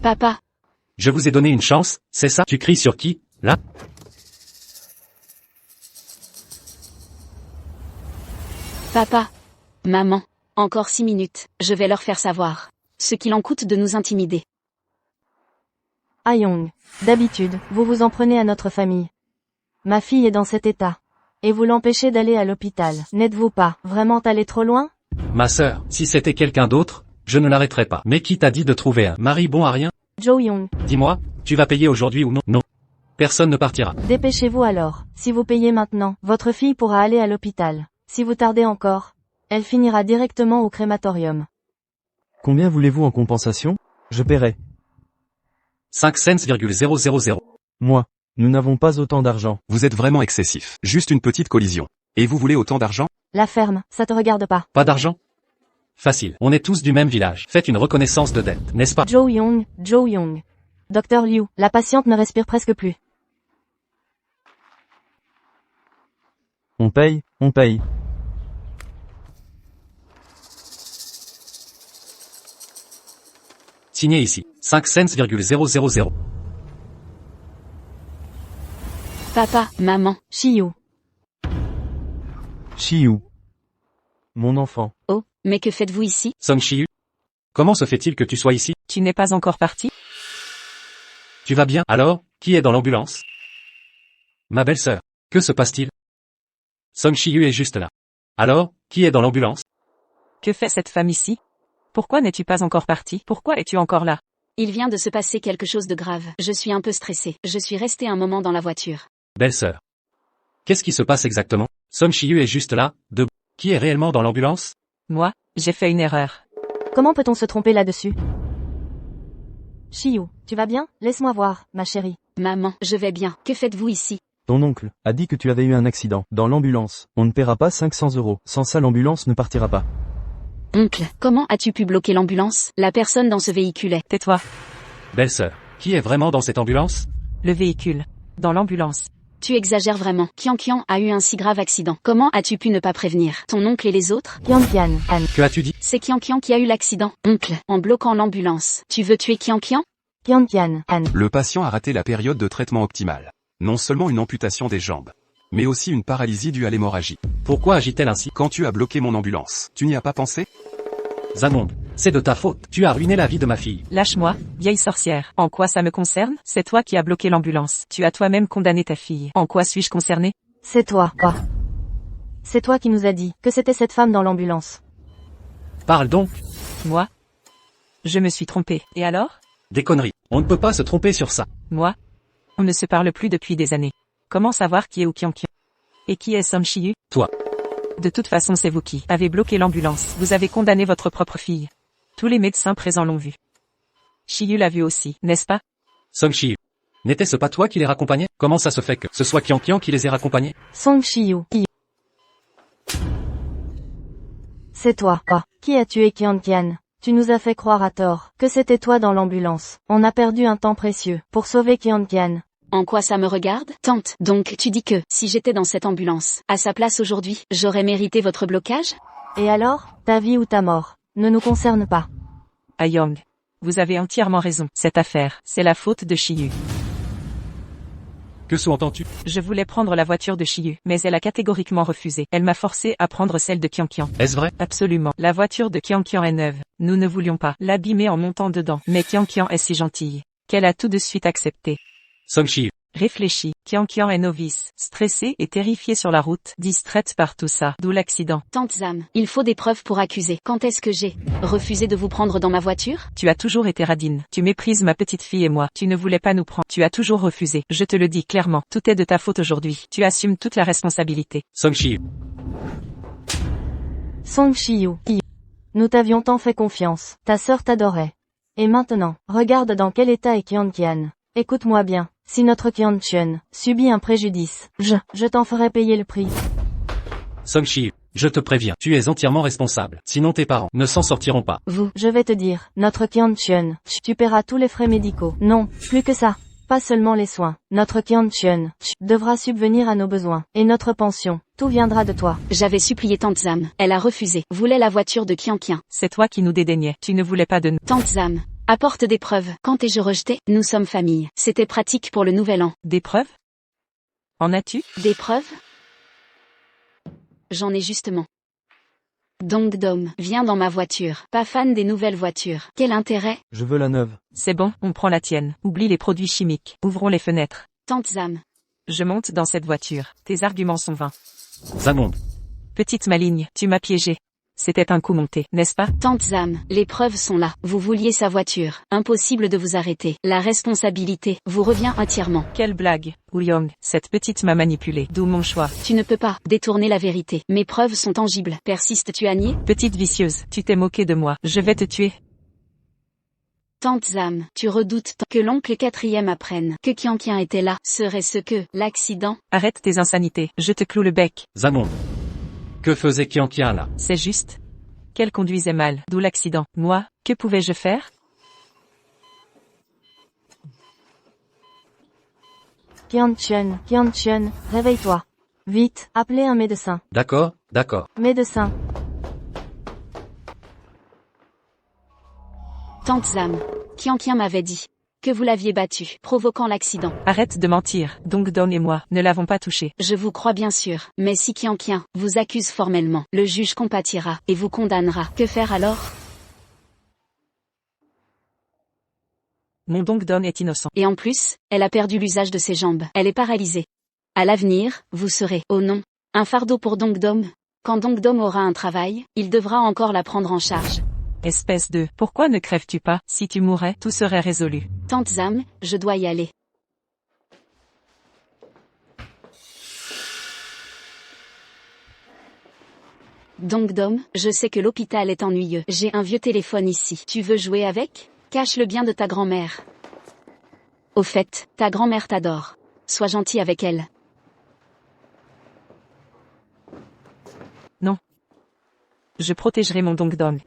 Papa, Je vous ai donné une chance, c'est ça? Tu cries sur qui? Là? papa. Maman. Encore 6 minutes. Je vais leur faire savoir. Ce qu'il en coûte de nous intimider. Ayong. D'habitude, vous vous en prenez à notre famille. Ma fille est dans cet état. Et vous l'empêchez d'aller à l'hôpital. N'êtes-vous pas vraiment allé trop loin? Ma sœur, si c'était quelqu'un d'autre, je ne l'arrêterais pas. Mais qui t'a dit de trouver un mari bon à rien? Jo Young. Dis-moi, tu vas payer aujourd'hui ou non? Non. Personne ne partira. Dépêchez-vous alors. Si vous payez maintenant, votre fille pourra aller à l'hôpital. Si vous tardez encore, elle finira directement au crématorium. Combien voulez-vous en compensation? Je paierai. 5 cents,000. Moi. Nous n'avons pas autant d'argent. Vous êtes vraiment excessif. Juste une petite collision. Et vous voulez autant d'argent? La ferme, ça te regarde pas. Pas d'argent? Facile. On est tous du même village. Faites une reconnaissance de dette, n'est-ce pas? Jo Young. Docteur Liu, la patiente ne respire presque plus. On paye. Signé ici. 5 cents,000. Papa, maman. Shiyu. Shiyu. Mon enfant. Oh, Mais que faites-vous ici? Song Shiyu? Comment se fait-il que tu sois ici? Tu n'es pas encore parti? Tu vas bien? Alors, qui est dans l'ambulance? Ma belle-sœur. Que se passe-t-il? Song Shiyu est juste là. Alors, qui est dans l'ambulance? Que fait cette femme ici? Pourquoi n'es-tu pas encore parti? Pourquoi es-tu encore là? Il vient de se passer quelque chose de grave. Je suis un peu stressée. Je suis restée un moment dans la voiture. Belle-sœur. Qu'est-ce qui se passe exactement? Song Shiyu est juste là, debout. Qui est réellement dans l'ambulance? Moi, j'ai fait une erreur. Comment peut-on se tromper là-dessus? Shiyu, tu vas bien? Laisse-moi voir, ma chérie. Maman, je vais bien. Que faites-vous ici? Ton oncle a dit que tu avais eu un accident dans l'ambulance. On ne paiera pas 500 €. Sans ça l'ambulance ne partira pas. Oncle, comment as-tu pu bloquer l'ambulance? La personne dans ce véhicule est... Tais-toi. Belle-sœur. Qui est vraiment dans cette ambulance? Le véhicule. Dans l'ambulance. Tu exagères vraiment. Qian a eu un si grave accident. Comment as-tu pu ne pas prévenir ton oncle et les autres? Qian, Anne. Que as-tu dit? C'est Qian qui a eu l'accident. Oncle, en bloquant l'ambulance, tu veux tuer Qian? Qian, Anne. Le patient a raté la période de traitement optimale. Non seulement une amputation des jambes, mais aussi une paralysie due à l'hémorragie. Pourquoi agit-elle ainsi? Quand tu as bloqué mon ambulance, tu n'y as pas pensé? Zamond, c'est de ta faute. Tu as ruiné la vie de ma fille. Lâche-moi, vieille sorcière. En quoi ça me concerne? C'est toi qui as bloqué l'ambulance. Tu as toi-même condamné ta fille. En quoi suis-je concerné? C'est toi. Quoi? C'est toi qui nous as dit que c'était cette femme dans l'ambulance. Parle donc. Moi? Je me suis trompé. Et alors? Des conneries. On ne peut pas se tromper sur ça. Moi? On ne se parle plus depuis des années. Comment savoir qui est ou Qian? Et qui est Song Shiyu? Toi. De toute façon c'est vous qui avez bloqué l'ambulance. Vous avez condamné votre propre fille. Tous les médecins présents l'ont vu. Shiyu l'a vu aussi, n'est-ce pas? Song Shiyu. N'était-ce pas toi qui les raccompagnais? Comment ça se fait que ce soit Qian qui les ait raccompagnés? Song Shiyu. C'est toi. Quoi? Qui a tué Qian? Tu nous as fait croire à tort que c'était toi dans l'ambulance. On a perdu un temps précieux pour sauver Qian. En quoi ça me regarde? Tante, donc tu dis que, si j'étais dans cette ambulance, à sa place aujourd'hui, j'aurais mérité votre blocage? Et alors, ta vie ou ta mort, ne nous concerne pas. Ayong. Vous avez entièrement raison. Cette affaire, c'est la faute de Shiyu. Que sous-entends-tu? Je voulais prendre la voiture de Shiyu, mais elle a catégoriquement refusé. Elle m'a forcé à prendre celle de Qian. Est-ce vrai? Absolument. La voiture de Qian est neuve. Nous ne voulions pas l'abîmer en montant dedans. Mais Qian est si gentille qu'elle a tout de suite accepté. Song Shiyu. Réfléchis. Qian est novice, stressée et terrifiée sur la route, distraite par tout ça, d'où l'accident. Tante Zam, il faut des preuves pour accuser. Quand est-ce que j'ai refusé de vous prendre dans ma voiture? Tu as toujours été radine. Tu méprises ma petite fille et moi. Tu ne voulais pas nous prendre. Tu as toujours refusé. Je te le dis clairement. Tout est de ta faute aujourd'hui. Tu assumes toute la responsabilité. Song Shiyu. Song Shiyu. Nous t'avions tant fait confiance. Ta sœur t'adorait. Et maintenant, regarde dans quel état est Qian. Écoute-moi bien. Si notre Qian subit un préjudice, je t'en ferai payer le prix. Song Shiyu. Je te préviens, tu es entièrement responsable. Sinon tes parents ne s'en sortiront pas. Je vais te dire, notre Qian, tu paieras tous les frais médicaux. Non, plus que ça. Pas seulement les soins. Notre Qian devra subvenir à nos besoins. Et notre pension. Tout viendra de toi. J'avais supplié Tante Zam. Elle a refusé. Voulait la voiture de Qian. C'est toi qui nous dédaignais. Tu ne voulais pas de nous. Tante Zam. Apporte des preuves. Quand ai-je rejeté? Nous sommes famille. C'était pratique pour le nouvel an. Des preuves? En as-tu? Des preuves? J'en ai justement. Dong-dom, viens dans ma voiture. Pas fan des nouvelles voitures. Quel intérêt? Je veux la neuve. C'est bon, on prend la tienne. Oublie les produits chimiques. Ouvrons les fenêtres. Tante Zam. Je monte dans cette voiture. Tes arguments sont vains. Zamond. Petite maligne, tu m'as piégé. C'était un coup monté, n'est-ce pas? Tante Zam, les preuves sont là. Vous vouliez sa voiture. Impossible de vous arrêter. La responsabilité vous revient entièrement. Quelle blague. Ouyong, cette petite m'a manipulé. D'où mon choix. Tu ne peux pas détourner la vérité. Mes preuves sont tangibles. Persistes-tu à nier? Petite vicieuse, tu t'es moqué de moi. Je vais te tuer. Tante Zam, tu redoutes que l'oncle 4e apprenne que Qian était là. Serait-ce que l'accident? Arrête tes insanités. Je te cloue le bec. Zamond. Que faisait Qian là? C'est juste qu'elle conduisait mal, d'où l'accident. Moi, que pouvais-je faire? Qian, réveille-toi. Vite, appelez un médecin. D'accord, d'accord. Médecin. Tante Zam, Qian m'avait dit que vous l'aviez battu, provoquant l'accident. Arrête de mentir, Dongdom et moi ne l'avons pas touché. Je vous crois bien sûr, mais si Qianqian vous accuse formellement, le juge compatira et vous condamnera. Que faire alors? Mon Dongdom est innocent. Et en plus, elle a perdu l'usage de ses jambes. Elle est paralysée. À l'avenir, vous serez, oh non, un fardeau pour Dongdom. Quand Dongdom aura un travail, il devra encore la prendre en charge. Espèce de, pourquoi ne crèves-tu pas? Si tu mourais, tout serait résolu. Tante Zam, je dois y aller. Dongdom, je sais que l'hôpital est ennuyeux. J'ai un vieux téléphone ici. Tu veux jouer avec? Cache-le bien de ta grand-mère. Au fait, ta grand-mère t'adore. Sois gentil avec elle. Non. Je protégerai mon Dongdom.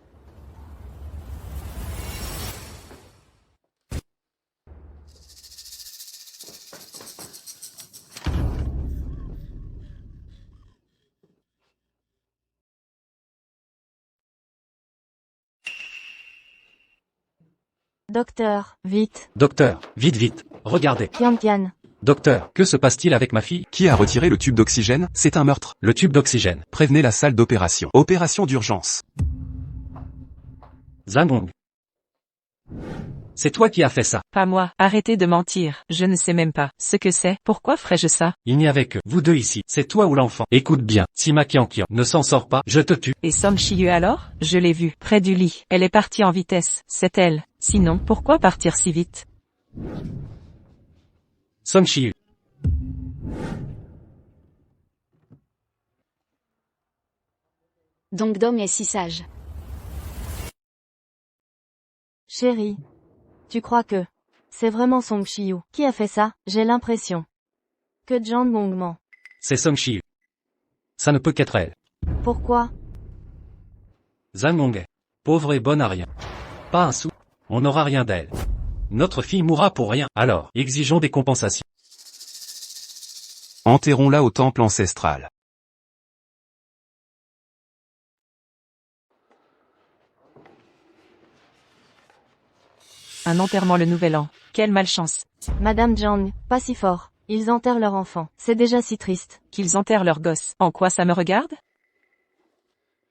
Docteur, vite. Docteur, vite vite, regardez. Qianqian. Docteur, que se passe-t-il avec ma fille? Qui a retiré le tube d'oxygène? C'est un meurtre. Le tube d'oxygène. Prévenez la salle d'opération. Opération d'urgence. Zamong. C'est toi qui as fait ça. Pas moi, arrêtez de mentir, je ne sais même pas ce que c'est, pourquoi ferais-je ça? Il n'y avait que vous deux ici. C'est toi ou l'enfant. Écoute bien, si ma Qianqian ne s'en sort pas, je te tue. Et Som Shiyu alors? Je l'ai vue, près du lit, elle est partie en vitesse, c'est elle. Sinon, pourquoi partir si vite? Song Shiyu. Dongdom est si sage. Chérie. Tu crois que c'est vraiment Song Shiyu qui a fait ça? J'ai l'impression que Jang Mong ment. C'est Song Shiyu. Ça ne peut qu'être elle. Pourquoi? Zhang Mong est pauvre et bonne à rien. Pas un sou. On n'aura rien d'elle. Notre fille mourra pour rien. Alors, exigeons des compensations. Enterrons-la au temple ancestral. Un enterrement le nouvel an. Quelle malchance. Madame Jang, pas si fort. Ils enterrent leur enfant. C'est déjà si triste. Qu'ils enterrent leur gosse. En quoi ça me regarde?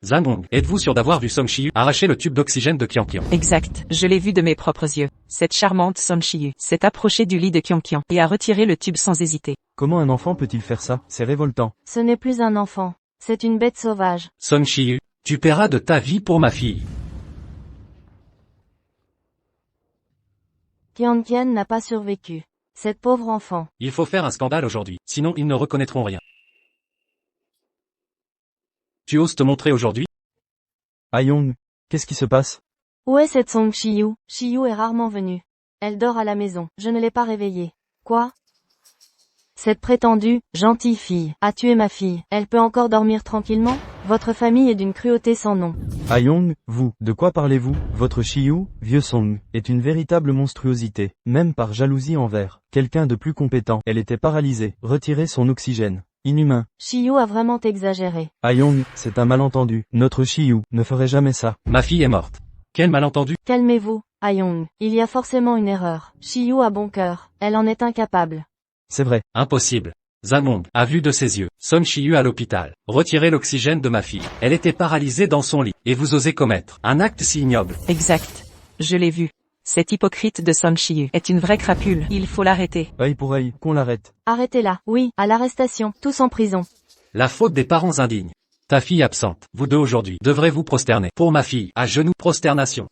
Zhang Mong, êtes-vous sûr d'avoir vu Song Shiyu arracher le tube d'oxygène de Qianqian? Exact, je l'ai vu de mes propres yeux. Cette charmante Som Shiyu s'est approchée du lit de Qianqian et a retiré le tube sans hésiter. Comment un enfant peut-il faire ça? C'est révoltant. Ce n'est plus un enfant. C'est une bête sauvage. Song Shiyu, tu paieras de ta vie pour ma fille. Qianqian n'a pas survécu. Cette pauvre enfant. Il faut faire un scandale aujourd'hui, sinon ils ne reconnaîtront rien. Tu oses te montrer aujourd'hui? Ayong, qu'est-ce qui se passe? Où est cette Song Shiyu? Shiyu est rarement venue. Elle dort à la maison. Je ne l'ai pas réveillée. Quoi? Cette prétendue, gentille fille, a tué ma fille. Elle peut encore dormir tranquillement? Votre famille est d'une cruauté sans nom. Ayong, vous, de quoi parlez-vous? Votre Shiyu, vieux Song, est une véritable monstruosité, même par jalousie envers quelqu'un de plus compétent. Elle était paralysée, retirez son oxygène. Inhumain. Shiyu a vraiment exagéré. Ayong, c'est un malentendu. Notre Shiyu ne ferait jamais ça. Ma fille est morte. Quel malentendu. Calmez-vous, Ayong. Il y a forcément une erreur. Shiyu a bon cœur. Elle en est incapable. C'est vrai. Impossible. Zhang Mong a vu de ses yeux Song Shiyu à l'hôpital. Retirez l'oxygène de ma fille. Elle était paralysée dans son lit. Et vous osez commettre un acte si ignoble. Exact. Je l'ai vu. Cette hypocrite de Som Shiyu est une vraie crapule. Il faut l'arrêter. Œil pour œil, qu'on l'arrête. Arrêtez-la. Oui, à l'arrestation. Tous en prison. La faute des parents indignes. Ta fille absente. Vous deux aujourd'hui devrez vous prosterner. Pour ma fille, à genoux, prosternation.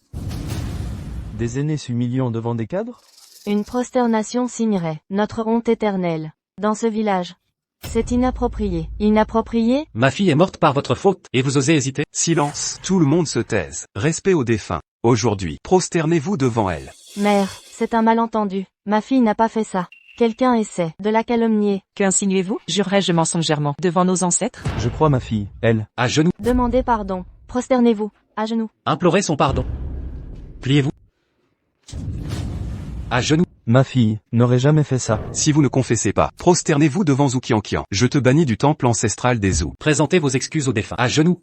Des aînés s'humiliant devant des cadres? Une prosternation signerait notre honte éternelle. Dans ce village. C'est inapproprié. Inapproprié? Ma fille est morte par votre faute, et vous osez hésiter? Silence. Tout le monde se taise. Respect aux défunts. Aujourd'hui, prosternez-vous devant elle. Mère, c'est un malentendu. Ma fille n'a pas fait ça. Quelqu'un essaie de la calomnier. Qu'insinuez-vous? Jurerais-je mensongèrement devant nos ancêtres? Je crois ma fille, elle. À genoux. Demandez pardon. Prosternez-vous. À genoux. Implorez son pardon. Pliez-vous. À genoux. Ma fille n'aurait jamais fait ça. Si vous ne confessez pas, prosternez-vous devant Zhou Qianqian. Je te bannis du temple ancestral des Zhou. Présentez vos excuses aux défunts. À genoux.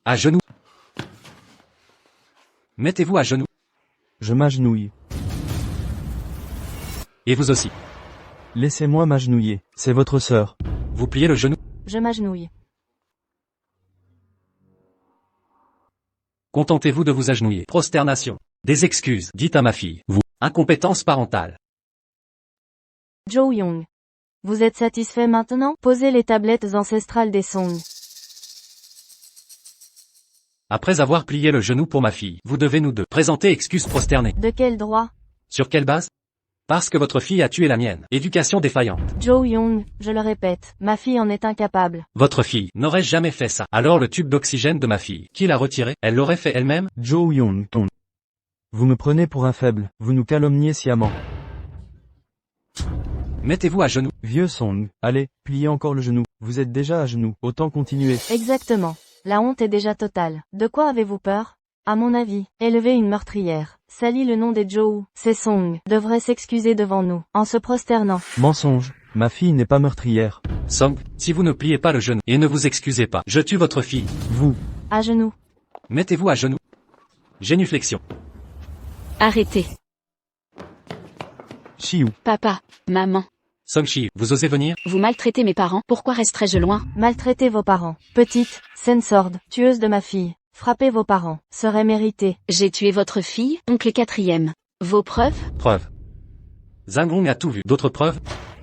À genoux. Mettez-vous à genoux. Je m'agenouille. Et vous aussi. Laissez-moi m'agenouiller, c'est votre sœur. Vous pliez le genou. Je m'agenouille. Contentez-vous de vous agenouiller. Prosternation. Des excuses, dites à ma fille. Vous. Incompétence parentale. Jo Young. Vous êtes satisfait maintenant? Posez les tablettes ancestrales des Song. Après avoir plié le genou pour ma fille, vous devez nous deux présenter excuses prosternées. De quel droit? Sur quelle base? Parce que votre fille a tué la mienne. Éducation défaillante. Jo Young, je le répète, ma fille en est incapable. Votre fille n'aurait jamais fait ça. Alors le tube d'oxygène de ma fille, qui l'a retiré, elle l'aurait fait elle-même? Jo Young. Vous me prenez pour un faible, vous nous calomniez sciemment. Mettez-vous à genoux. Vieux Song, allez, pliez encore le genou. Vous êtes déjà à genoux, autant continuer. Exactement. La honte est déjà totale. De quoi avez-vous peur? À mon avis, élever une meurtrière, salit le nom des Joe, ces Song, devrait s'excuser devant nous, en se prosternant. Mensonge, ma fille n'est pas meurtrière. Song, si vous ne pliez pas le genou, et ne vous excusez pas, je tue votre fille. Vous, À genoux. Mettez-vous à genoux. Génuflexion. Arrêtez. Chiou, Papa, maman, Song-Chi, vous osez venir? vous maltraitez mes parents, pourquoi resterais-je loin? Maltraitez vos parents. Petite, Sensord, tueuse de ma fille. Frappez vos parents. Serait mérité. J'ai tué votre fille, oncle quatrième. Vos preuves? Preuve. Zhang a tout vu. D'autres preuves?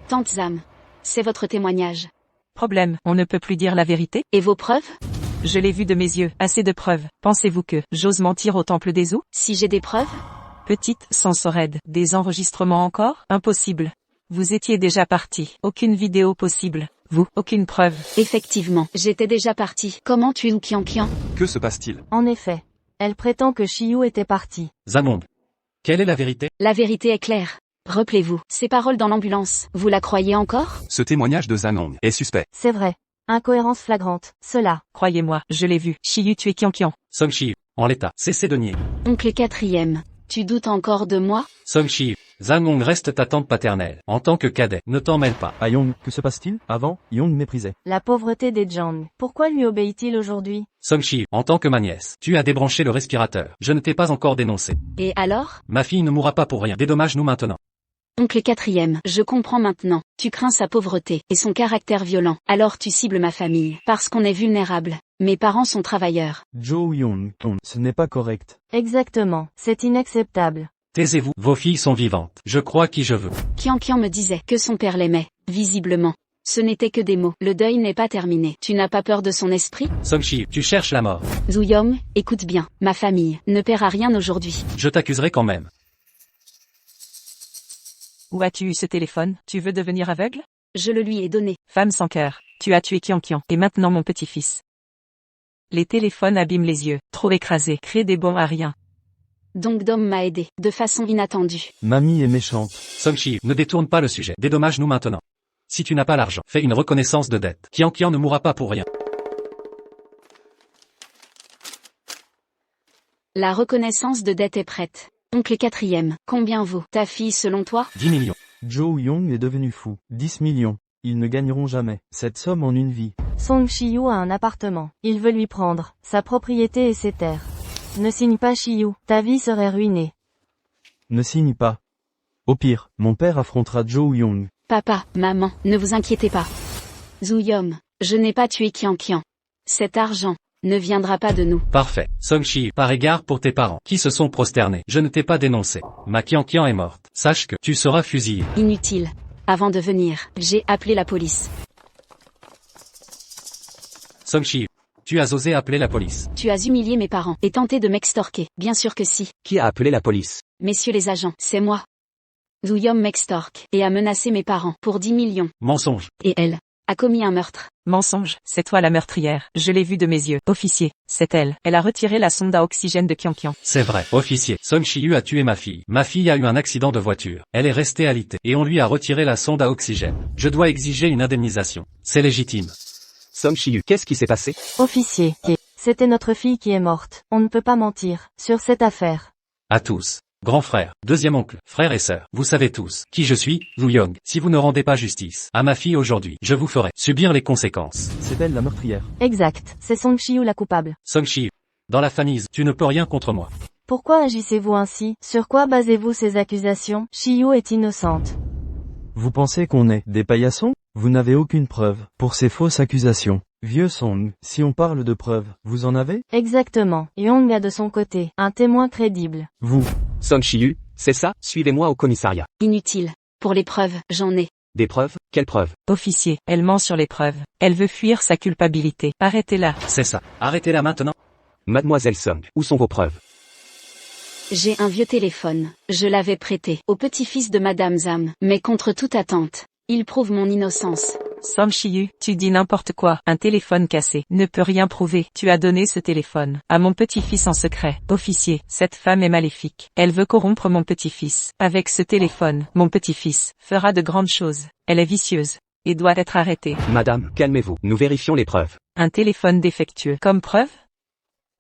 Tante Zam. C'est votre témoignage. Problème, on ne peut plus dire la vérité? Et vos preuves? Je l'ai vu de mes yeux, assez de preuves. Pensez-vous que j'ose mentir au temple des eaux? Si j'ai des preuves? Petite, sensorède, des enregistrements encore? Impossible. Vous étiez déjà parti. Aucune vidéo possible. Vous, aucune preuve. Effectivement, j'étais déjà partie. Comment tu Kian? Que se passe-t-il? En effet. Elle prétend que Shiyu était parti. Zhang. Quelle est la vérité? La vérité est claire. Rappelez-vous, ces paroles dans l'ambulance, vous la croyez encore? Ce témoignage de Zhang est suspect. C'est vrai. Incohérence flagrante. Cela. Croyez-moi, je l'ai vu. Shiyu tué Kian. Song-Chi, en l'état, cessez de nier. Oncle quatrième, tu doutes encore de moi? Song-Chi, Zhang reste ta tante paternelle. En tant que cadet, ne t'en mêle pas. à Yong, que se passe-t-il? Avant, Yong méprisait. La pauvreté des Jang. Pourquoi lui obéit-il aujourd'hui? Song-Chi, en tant que ma nièce, tu as débranché le respirateur. Je ne t'ai pas encore dénoncé. Et alors? Ma fille ne mourra pas pour rien. Dédommage-nous maintenant. Oncle quatrième, je comprends maintenant. Tu crains sa pauvreté et son caractère violent. Alors tu cibles ma famille. Parce qu'on est vulnérable. Mes parents sont travailleurs. Jo Young, ce n'est pas correct. Exactement. C'est inacceptable. Taisez-vous, vos filles sont vivantes. Je crois qui je veux. Kian me disait que son père l'aimait. Visiblement. Ce n'était que des mots. Le deuil n'est pas terminé. Tu n'as pas peur de son esprit? Song-Chi, tu cherches la mort. Zuyom, écoute bien. Ma famille ne paiera rien aujourd'hui. Je t'accuserai quand même. Où as-tu eu ce téléphone? Tu veux devenir aveugle? Je le lui ai donné. Femme sans cœur. Tu as tué Kian. Et maintenant mon petit-fils. Les téléphones abîment les yeux. Trop écrasés. Créent des bons à rien. Donc Dom m'a aidé, de façon inattendue. Mamie est méchante. Song-Chi, ne détourne pas le sujet. Dédommage-nous maintenant. Si tu n'as pas l'argent, fais une reconnaissance de dette. Kian ne mourra pas pour rien. La reconnaissance de dette est prête. Oncle quatrième, combien vaut ta fille selon toi? 10 millions. Jo Young est devenu fou. 10 millions. Ils ne gagneront jamais cette somme en une vie. Song Shiyu a un appartement. Il veut lui prendre sa propriété et ses terres. Ne signe pas Shiyu, ta vie serait ruinée. Ne signe pas. Au pire, mon père affrontera Jo Young. Papa, maman, ne vous inquiétez pas. Zuyom, je n'ai pas tué Kian. Cet argent ne viendra pas de nous. Parfait. Song-Chi, par égard pour tes parents, qui se sont prosternés, je ne t'ai pas dénoncé. Ma Kian est morte. Sache que tu seras fusillé. Inutile. Avant de venir, j'ai appelé la police. Song-Chi, tu as osé appeler la police. Tu as humilié mes parents et tenté de m'extorquer. Bien sûr que si. Qui a appelé la police? Messieurs les agents, c'est moi. Zuyom m'extorque et a menacé mes parents pour 10 millions. Mensonge. Et elle a commis un meurtre. Mensonge, c'est toi la meurtrière. Je l'ai vu de mes yeux. Officier, c'est elle. Elle a retiré la sonde à oxygène de Kian. C'est vrai. Officier, Song-Chi a tué ma fille. Ma fille a eu un accident de voiture. Elle est restée alitée. Et on lui a retiré la sonde à oxygène. Je dois exiger une indemnisation. C'est légitime. Song-Chi, qu'est-ce qui s'est passé? Officier. C'était notre fille qui est morte. On ne peut pas mentir sur cette affaire. À tous. Grand frère, deuxième oncle, frère et sœur, vous savez tous qui je suis, Zhu Yong. Si vous ne rendez pas justice à ma fille aujourd'hui, je vous ferai subir les conséquences. C'est elle la meurtrière. Exact. C'est Song Shiyu la coupable. Song-Chi, dans la famille, tu ne peux rien contre moi. Pourquoi agissez-vous ainsi? Sur quoi basez-vous ces accusations? Shiyu est innocente. Vous pensez qu'on est des paillassons? Vous n'avez aucune preuve pour ces fausses accusations. Vieux Song, si on parle de preuves, vous en avez? Exactement. Young a de son côté un témoin crédible. Vous. Song Shi-yu, c'est ça? Suivez-moi au commissariat. Inutile. Pour les preuves, j'en ai. Des preuves? Quelles preuves? Officier, elle ment sur les preuves. Elle veut fuir sa culpabilité. Arrêtez-la. C'est ça. Arrêtez-la maintenant. Mademoiselle Song, où sont vos preuves? J'ai un vieux téléphone. Je l'avais prêté au petit-fils de Madame Zam, mais contre toute attente. Il prouve mon innocence. Song Shi-yu, tu dis n'importe quoi. Un téléphone cassé ne peut rien prouver. Tu as donné ce téléphone à mon petit-fils en secret. Officier, cette femme est maléfique. Elle veut corrompre mon petit-fils. Avec ce téléphone, mon petit-fils fera de grandes choses. Elle est vicieuse et doit être arrêtée. Madame, calmez-vous. Nous vérifions les preuves. Un téléphone défectueux. Comme preuve?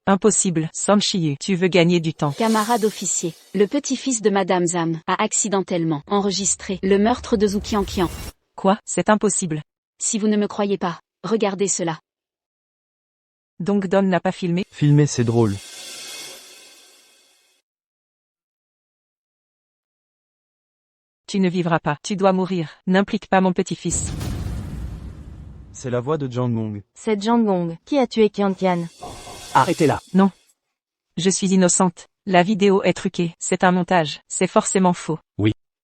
Impossible. Song Shi-yu, tu veux gagner du temps. Camarade officier, le petit-fils de Madame Zam a accidentellement enregistré le meurtre de Zhu Qianqian. Quoi? C'est impossible. Si vous ne me croyez pas, regardez cela. Donc Don n'a pas filmé? Filmer c'est drôle. Tu ne vivras pas. Tu dois mourir. N'implique pas mon petit-fils. C'est la voix de Jang-mong. C'est Jang-gong qui a tué Qianqian. Arrêtez-la. Non. Je suis innocente. La vidéo est truquée. C'est un montage. C'est forcément faux.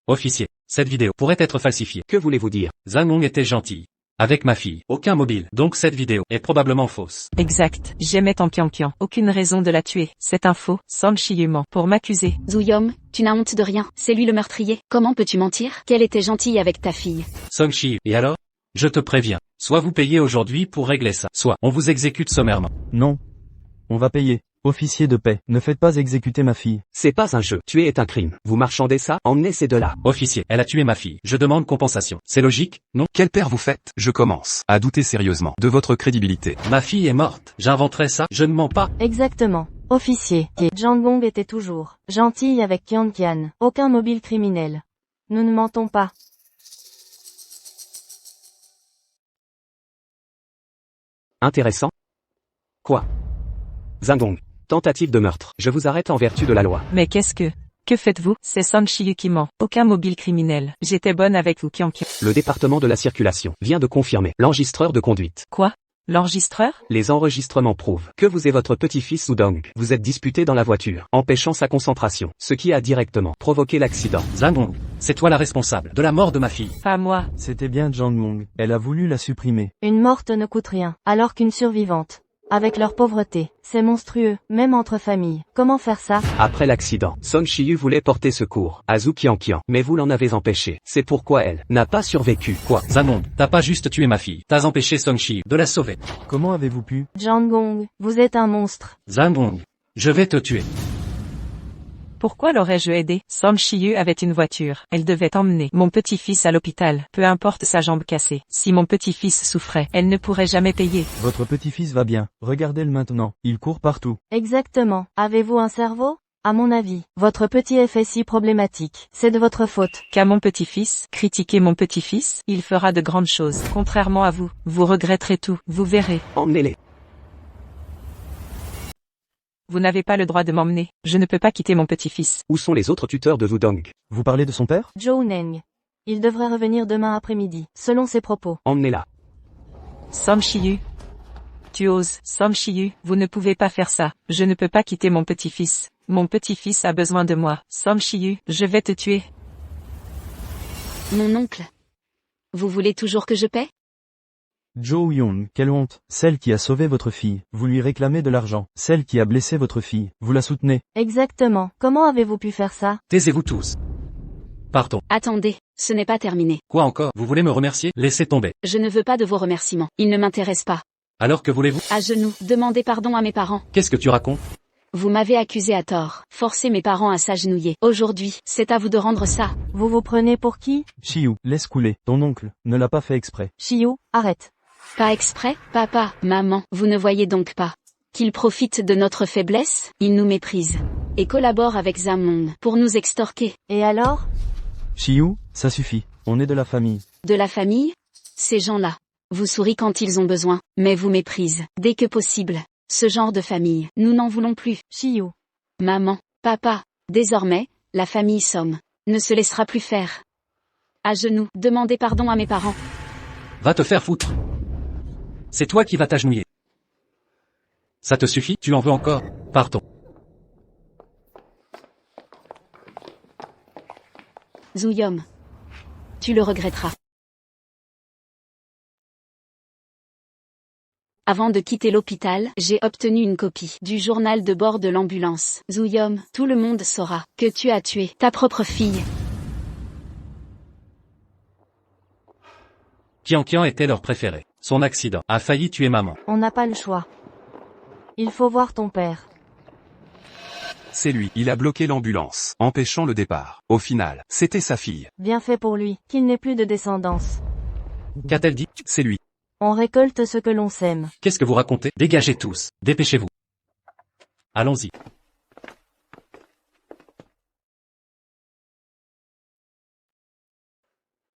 Officier, cette vidéo pourrait être falsifiée. Que voulez-vous dire? Zhang Long était gentille. Avec ma fille. Aucun mobile. Donc cette vidéo est probablement fausse. Exact. J'aimais ton Qianqian. Aucune raison de la tuer. C'est un faux. Song Shi-yu ment pour m'accuser. Zhu Yom, tu n'as honte de rien. C'est lui le meurtrier. Comment peux-tu mentir? Qu'elle était gentille avec ta fille. Song Shi, et alors? Je te préviens. Soit vous payez aujourd'hui pour régler ça, soit on vous exécute sommairement. Non. On va payer. Officier de paix, ne faites pas exécuter ma fille. C'est pas un jeu. Tuer est un crime. Vous marchandez ça? Emmenez ces deux-là. Officier, elle a tué ma fille. Je demande compensation. C'est logique, non? Quel père vous faites? Je commence à douter sérieusement de votre crédibilité. Ma fille est morte. J'inventerais ça. Je ne mens pas. Exactement. Officier. Et Jang-gong était toujours gentille avec Qianqian. Aucun mobile criminel. Nous ne mentons pas. Intéressant? Quoi? Zhang-gong. Tentative de meurtre. Je vous arrête en vertu de la loi. Mais que faites-vous? C'est Song Shi-yu qui ment. Aucun mobile criminel. J'étais bonne avec vous Qianqian. Le département de la circulation vient de confirmer l'enregistreur de conduite. Quoi? L'enregistreur? Les enregistrements prouvent que vous et votre petit-fils Zhu vous êtes disputés dans la voiture, empêchant sa concentration, ce qui a directement provoqué l'accident. Zhang Long, c'est toi la responsable de la mort de ma fille. Pas moi. C'était bien Jang-mong. Elle a voulu la supprimer. Une morte ne coûte rien, alors qu'une survivante. Avec leur pauvreté, c'est monstrueux, même entre familles. Comment faire ça? Après l'accident, Song Shi-yu voulait porter secours à Zhu Qianqian, mais vous l'en avez empêché. C'est pourquoi elle n'a pas survécu. Quoi? Zhang Long, t'as pas juste tué ma fille. T'as empêché Song Shi de la sauver. Comment avez-vous pu? Jang-gong, vous êtes un monstre. Zhang Long, je vais te tuer. Pourquoi l'aurais-je aidé? Song Shi-yu avait une voiture. Elle devait emmener mon petit-fils à l'hôpital. Peu importe sa jambe cassée. Si mon petit-fils souffrait, elle ne pourrait jamais payer. Votre petit-fils va bien. Regardez-le maintenant. Il court partout. Exactement. Avez-vous un cerveau? À mon avis, votre petit est fait si problématique. C'est de votre faute. Qu'à mon petit-fils? Critiquer mon petit-fils? Il fera de grandes choses. Contrairement à vous. Vous regretterez tout. Vous verrez. Emmenez-les. Vous n'avez pas le droit de m'emmener. Je ne peux pas quitter mon petit-fils. Où sont les autres tuteurs de Zhu Dong? Vous parlez de son père? Zhou Neng. Il devrait revenir demain après-midi, selon ses propos. Emmenez-la. Song Shi-yu. Tu oses. Song Shi-yu, vous ne pouvez pas faire ça. Je ne peux pas quitter mon petit-fils. Mon petit-fils a besoin de moi. Song Shi-yu, je vais te tuer. Mon oncle. Vous voulez toujours que je paie? Jo Young, quelle honte. Celle qui a sauvé votre fille. Vous lui réclamez de l'argent. Celle qui a blessé votre fille. Vous la soutenez. Exactement. Comment avez-vous pu faire ça? Taisez-vous tous. Partons. Attendez, ce n'est pas terminé. Quoi encore? Vous voulez me remercier? Laissez tomber. Je ne veux pas de vos remerciements. Ils ne m'intéressent pas. Alors que voulez-vous? À genoux, demandez pardon à mes parents. Qu'est-ce que tu racontes? Vous m'avez accusé à tort. Forcez mes parents à s'agenouiller. Aujourd'hui, c'est à vous de rendre ça. Vous vous prenez pour qui? Shiyu, laisse couler. Ton oncle ne l'a pas fait exprès. Shiyu, arrête. Pas exprès, papa, maman, vous ne voyez donc pas qu'il profite de notre faiblesse? Il nous méprise. Et collabore avec Zamon pour nous extorquer. Et alors? Shiyu, ça suffit. On est de la famille. De la famille? Ces gens-là vous sourient quand ils ont besoin, mais vous méprisent dès que possible. Ce genre de famille, nous n'en voulons plus. Shiyu. Maman, papa, désormais, la famille Somme ne se laissera plus faire. À genoux, demandez pardon à mes parents. Va te faire foutre. C'est toi qui vas t'agenouiller. Ça te suffit, tu en veux encore? Partons. Zouyom. Tu le regretteras. Avant de quitter l'hôpital, j'ai obtenu une copie du journal de bord de l'ambulance. Zouyom, tout le monde saura que tu as tué ta propre fille. Qian était leur préféré. Son accident a failli tuer maman. On n'a pas le choix. Il faut voir ton père. C'est lui, il a bloqué l'ambulance, empêchant le départ. Au final, c'était sa fille. Bien fait pour lui, qu'il n'ait plus de descendance. Qu'a-t-elle dit? C'est lui. On récolte ce que l'on sème. Qu'est-ce que vous racontez? Dégagez tous. Dépêchez-vous. Allons-y.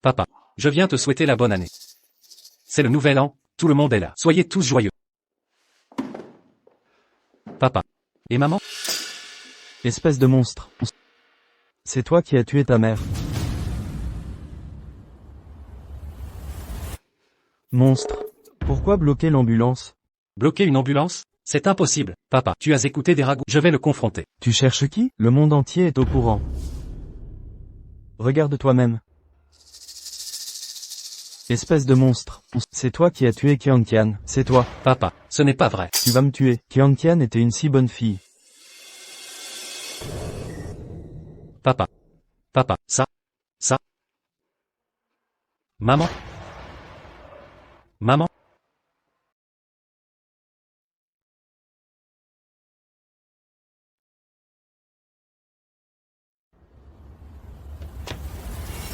Papa, je viens te souhaiter la bonne année. C'est le nouvel an, tout le monde est là. Soyez tous joyeux. Papa. Et maman? Espèce de monstre. C'est toi qui as tué ta mère. Monstre. Pourquoi bloquer l'ambulance? Bloquer une ambulance? C'est impossible. Papa, tu as écouté des ragots. Je vais le confronter. Tu cherches qui? Le monde entier est au courant. Regarde toi-même. Espèce de monstre. C'est toi qui as tué Qian. C'est toi. Papa, ce n'est pas vrai. Tu vas me tuer. Qian était une si bonne fille. Papa. Papa, ça. Maman. Maman.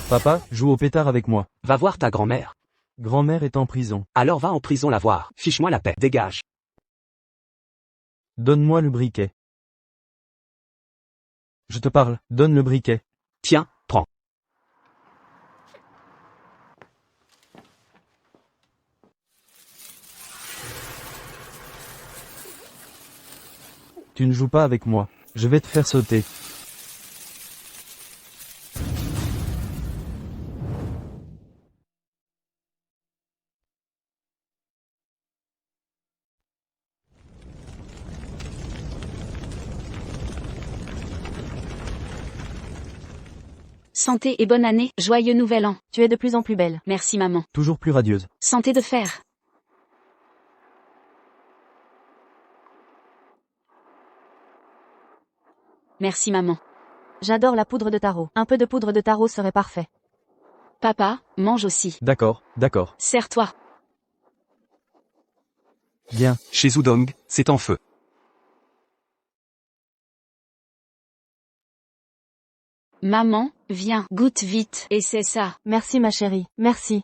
Papa, joue au pétard avec moi. Va voir ta grand-mère. Grand-mère est en prison. Alors va en prison la voir. Fiche-moi la paix. Dégage. Donne-moi le briquet. Je te parle, donne le briquet. Tiens, prends. Tu ne joues pas avec moi. Je vais te faire sauter. Santé et bonne année, joyeux nouvel an. Tu es de plus en plus belle. Merci maman. Toujours plus radieuse. Santé de fer. Merci maman. J'adore la poudre de taro. Un peu de poudre de taro serait parfait. Papa, mange aussi. D'accord. Serre-toi. Bien. Chez Zudong, c'est en feu. Maman, viens, goûte vite. Et c'est ça. Merci ma chérie. Merci.